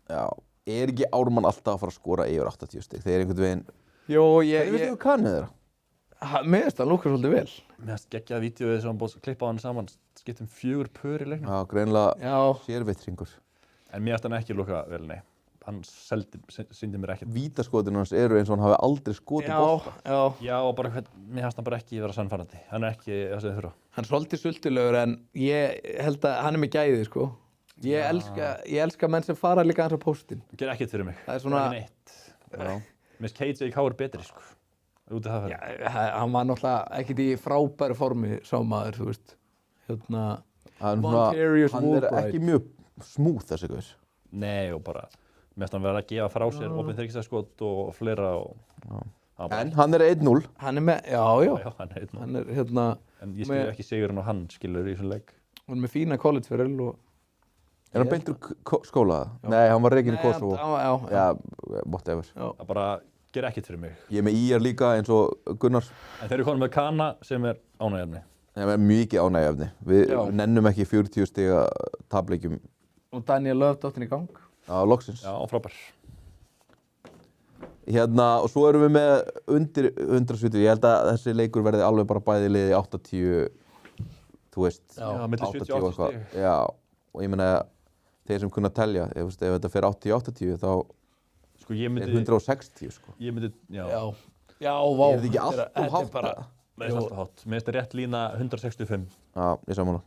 Já. Er ekki Ármann alltaf að fara að skora yfir 80 stig? Þegar einhvern veginn... Jú, Hvernig veistu þú kannið þeirra? Mér finnst það lúkar svolítið vel. Mér finnst geggjaða vídeóið sem hann búið að klippa á hann saman. Skiptum 4 pör í leiknum. Já, greinilega sérvitringur. En mér finnst hann ekki lúka vel, nei. Hann sýndi mér ekkert. Vítaskotinu hans eru eins og hann hafi aldrei skotið bolta. Já, og bara mér finnst hann bara ekki vera sannfærandi. Hann er ekki það sem þið þurfa. Hann er svolítið sultulegur en ég held að hann er með gæði, sko. Ég elska menn sem fara líka hans á póstin. Ger ekkert fyrir mig. Það er svona... Ekki neitt. Mér finnst KJ Káur betri, sko. Út af það fyrir. Já, hann var náttúrulega ekkert í frábæru formi sá maður, þú veist. Hann er ekki mjög smúð þessi guður. Nei, og bara mér finnst hann vera að gefa frá sér opinn þryggstaskot og fleira En hann er 1-0. Hann er með, já, hann er 1-0. Hann er En ég skilur ekki sigurinn og hann skilur í þessum leik. Hann er með fína college-feril og... Er hann beint úr skóla? Nei, hann var rekinn í Kosovo. Já, whatever. Það bara ger ekkert fyrir mig. Ég er með IR líka eins og Gunnar. En þeir eru konum með Kana sem er ánægjarni. Það er mikið ánægjarni. Við nennum ekki 40 stiga tapleikjum. Og Daniel Löfdóttir í gang. Já, loksins. Já, frábær. Og svo erum við með undir 170. Ég held að þessi leikur verði alveg bara bæði liði 80, þú veist. Já, milli 70 og 80 stig. Já, og ég meina þeir sem kunna telja, ef þetta fer 80-80 þá sko, er 160, sko. Ég myndi, já, vá. Er þetta ekki alltaf hátt bara? Mér finnst alltaf hátt. Mér finnst það rétt lína 165. Já, ég sammála.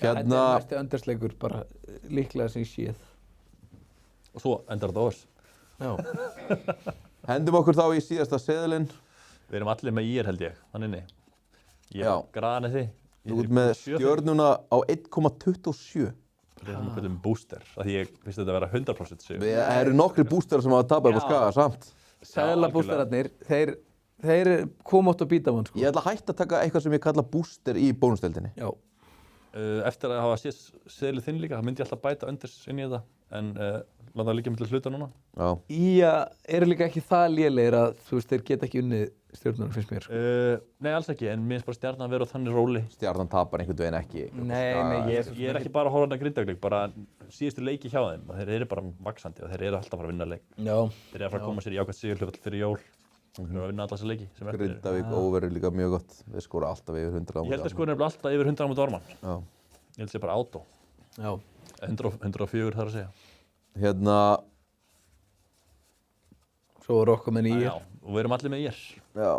Þetta er næstu öndarsleikur bara líklega sem séð. Og svo endar þetta overs. Já. Hendum okkur þá í síðasta seðilinn. Við erum allir með IR held ég, hann inni. Ég graðan þið. Þú ert með Stjörnuna á 1,27. Það er svona booster, af því ég finnst þetta að vera 100% sigur. Það eru nokkri bústerar sem hafa tapað upp á Skaga samt. Seðlabústerarnir, þeir koma átt að býta mann, sko. Ég ætla að hætta að taka eitthvað sem ég kalla búster í bónusdeildinni. Já. Eftir að hafa séð seðlið þinn líka, það myndi ég alltaf bæta önders inn í þetta, en láta það líka millir hluta núna. Já. Ía eru líka ekki það lélegir að, þú veist, þeir geta ekki unnið Stjörnuna, finnst mér, sko. Nei, alls ekki, en mér finnst bara Stjarnan vera á þannig róli. Stjarnan tapar einhvern veginn ekki. Nei, ég er ekki bara að horfa á Grindavík, bara síðustu leiki hjá þeim, þeir eru bara vaxandi og þeir eru alltaf að fara að vinna leik. Já. Þeir eru að fara að koma sér í jákvæmt sigurhlutfall fyrir jól. Þeir eru að vinna alla þessa leiki sem eftir. Grindavík over líka mjög gott. Þeir skora alltaf yfir 100 á móti. Ég held að skora nefnilega alltaf yfir 100 á móti Ármann. Já. Ég held að sé bara átó. Já. 104 þarf að segja. Svo er okkur með IR. Já, og við erum allir með IR. Já.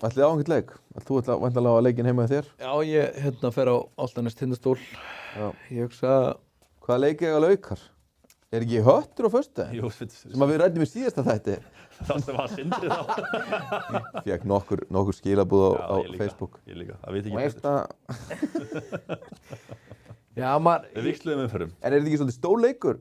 Ætlið á einhvern leik? Þú ætla væntanlega að leikinn heima þér? Já, ég fer á Álftanes Tindastól. Já. Ég hugsa... Hvaða leik eiga laukar? Er ekki Höttur á föstudaginn? Jú, sem að við ræddum í síðasta þætti. Það sem var Sindri þá. Fékk nokkur skilabúð á Facebook. Ég líka, það veit ekki. Já, maður... Við viksluðum umförum. En er þetta ekki svolítið stór leikur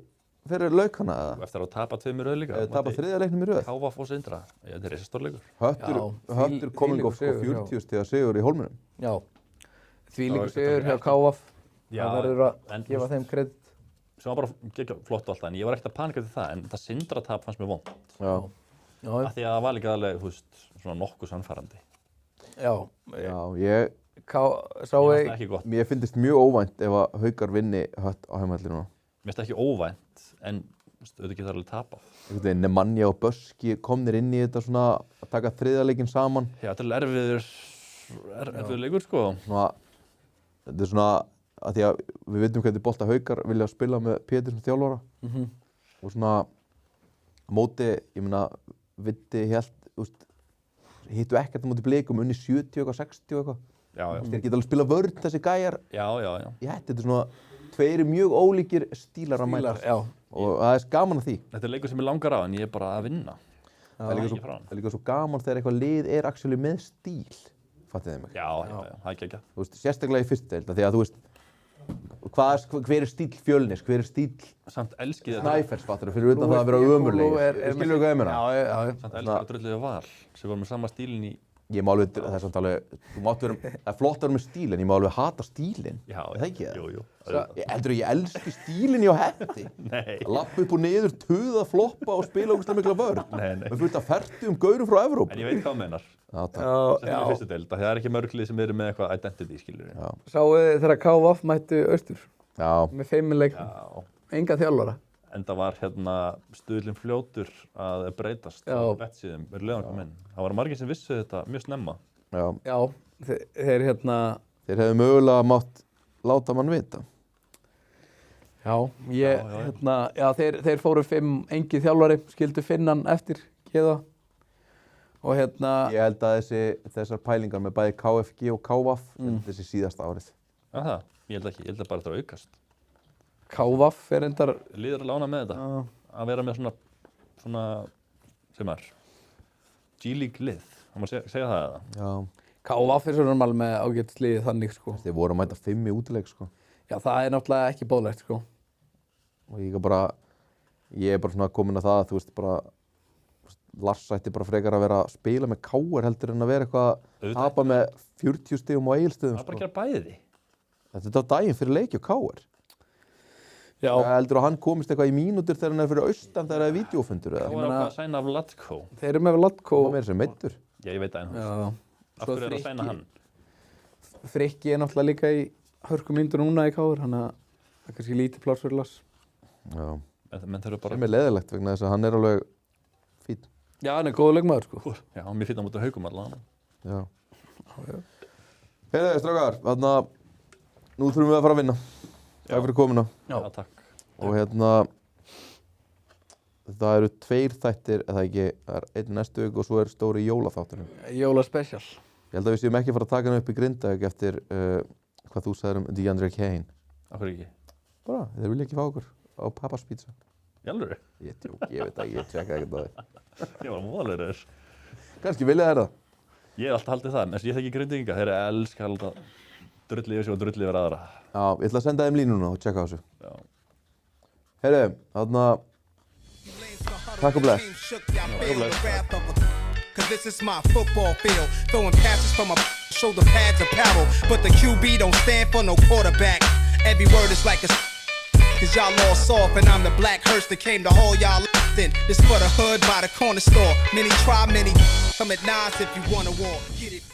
fyrir laukana eða? Eftir að tapa 2 röð líka. Tapa 3. leiknum í röð. Káfa og Sindra. Þetta er reisastór leikur. Höttur koming of 40 stiga sigur í Hólminum. Já. Þvílíkur sigur hjá Káaf. Það verður að gefa þeim kredit. Sem var bara flott og alltaf, en ég var ekkert að panika til það, en það Sindra tap fannst mér vond. Já. Af því að það var líka alveg, þú veist, svona nokkuð sannfærandi. Já. Ég ekki gott. Mér finnst mjög óvænt ef að Haukar vinni Hött á heimavelli núna. Mér finnst ekki óvænt, en auðvitað getur alveg tapað. Nemanja og Böski komnir inn í þetta svona að taka 3. leikinn saman. Já, þetta er erfiður leikur, sko. Þetta er svona að því að við veitum hvernig bolta Haukar vilja spila með Pétur sem þjálfara. Og svona móti, ég meina, Vitti hittu ekkert á móti Blikum, unni 70 eitthvað, 60 eitthvað. Já. Þeir geta alveg spila vörn, þessi gæjar. Já. Þetta er svona 2 mjög ólíkir stílar að mæta. Já. Og það er gaman að því. Þetta er leikur sem ég langar á, en ég er bara að vinna. Það er líka svo gaman þegar eitthvað lið er actually með stíl. Fattið þið mig? Já, það er ekki ekki. Þú veist, sérstaklega í fyrstu deild, því að þú veist, hver er stíl Fjölnis, hver er stíl Snæfells, fattur, fyrir utan það að vera ömurlegir. Skilur þú hvað ég meina? Já. Samt elskir að drulluðu Val, sem var með sama stílinn í Ég má alveg, það er samt alveg, það er flott að vera með stílinn, ég má alveg hata stílinn. Já, það ekki það? Jú. Heldur ég elski stílinn hjá Hetti? Nei. Lappa upp og niður, tuða, floppa og spila ógeðslega mikla vörn. Nei. Með fullt af fertum gaurum frá Evrópu. En ég veit hvað meinar. Já, takk. Sem er fyrstu deild, það er ekki mörglið sem eru með eitthvað identity, skilur. Sáu þið þegar KVF mættu Austur? Já. Með 5 leikmenn. Enga þjálfara. En það var stuðlinn fljótur að breytast á bettsíðum, verður leiðan kom inn. Það var margir sem vissu þetta mjög snemma. Já, þeir Þeir hefðu mögulega mátt láta mann vita. Já, þeir fóru 5 engi þjálfari, skildu finnan eftir, Geða. Og Ég held að þessar pælingar með bæði KFG og KVAF þessi síðasta árið. Það? Ég held ekki, ég held að bara þetta aukast. KVAF er endar... Líður að lána með þetta, að vera með svona sem G-League lið, það má segja það eða? Já. KVAF er svo normal með ágætisliðið þannig, sko. Þeir voru að mæta 5 í útileik, sko. Já, það er náttúrulega ekki boðlegt, sko. Og ég er bara svona komin að það, þú veist, bara Lars ætti bara frekar að vera að spila með KR heldur en að vera eitthvað að tapa með 40 stigum á Egilsstöðum, Það er bara að gera bæði. Þetta er daginn fyrir leiki á KR. Já. Heldur að hann komist eitthvað í mínútur þegar hann er fyrir austan þegar það er vídeófundur eða? Hvað er að sæna af Latko? Þeir eru með Latko. Það er sem meiddur. Já, ég veit það Já. Af hverju er að sæna hann? Frikki er náttúrulega líka í hörkum myndur núna í KR, þannig að það er kannski lítið pláss fyrir Lars. Já. Menn þeir eru bara... Sem er leiðilegt vegna þess að hann er alveg fínn. Já, hann er góður leikmaður, sko. Já, mér fínn á móti Haukum allan. Já. Heyrðu, strákar, nú þurfum við að fara að vinna. Takk fyrir komuna. Já, takk. Og það eru 2 þættir, eða ekki, það er 1 næstu viku og svo er stóri jólaþátturinn. Jólaspecial. Ég held að við séum ekki að fara að taka hann upp í Grindavík eftir hvað þú sagðir DeAndre Kane. Af hverju ekki? Bara, þeir vilja ekki fá okkur á Pappas Pizza. Í alvöru? Ég veit ekki, ég tjekka ekkert á því. Ég var móðalegur þér. Kannski vilja þær það. Ég hef alltaf haldið það, en ég þekki Grindvíkinga, þeir elska alltaf drullið yfir sig og drullið yfir aðra. Já, ég ætla að senda þeim línuna og tjekka á þessu. Já. Heyrðu, takk og bless. Cause this is my football field, throwing passes from my shoulder pads apparel, but the QB don't stand for no quarterback. Every word is like a cause y'all all soft and I'm the black hearse that came to haul y'all in. This for the hood by the corner store. Many try, many come at nines if you wanna war. Get it.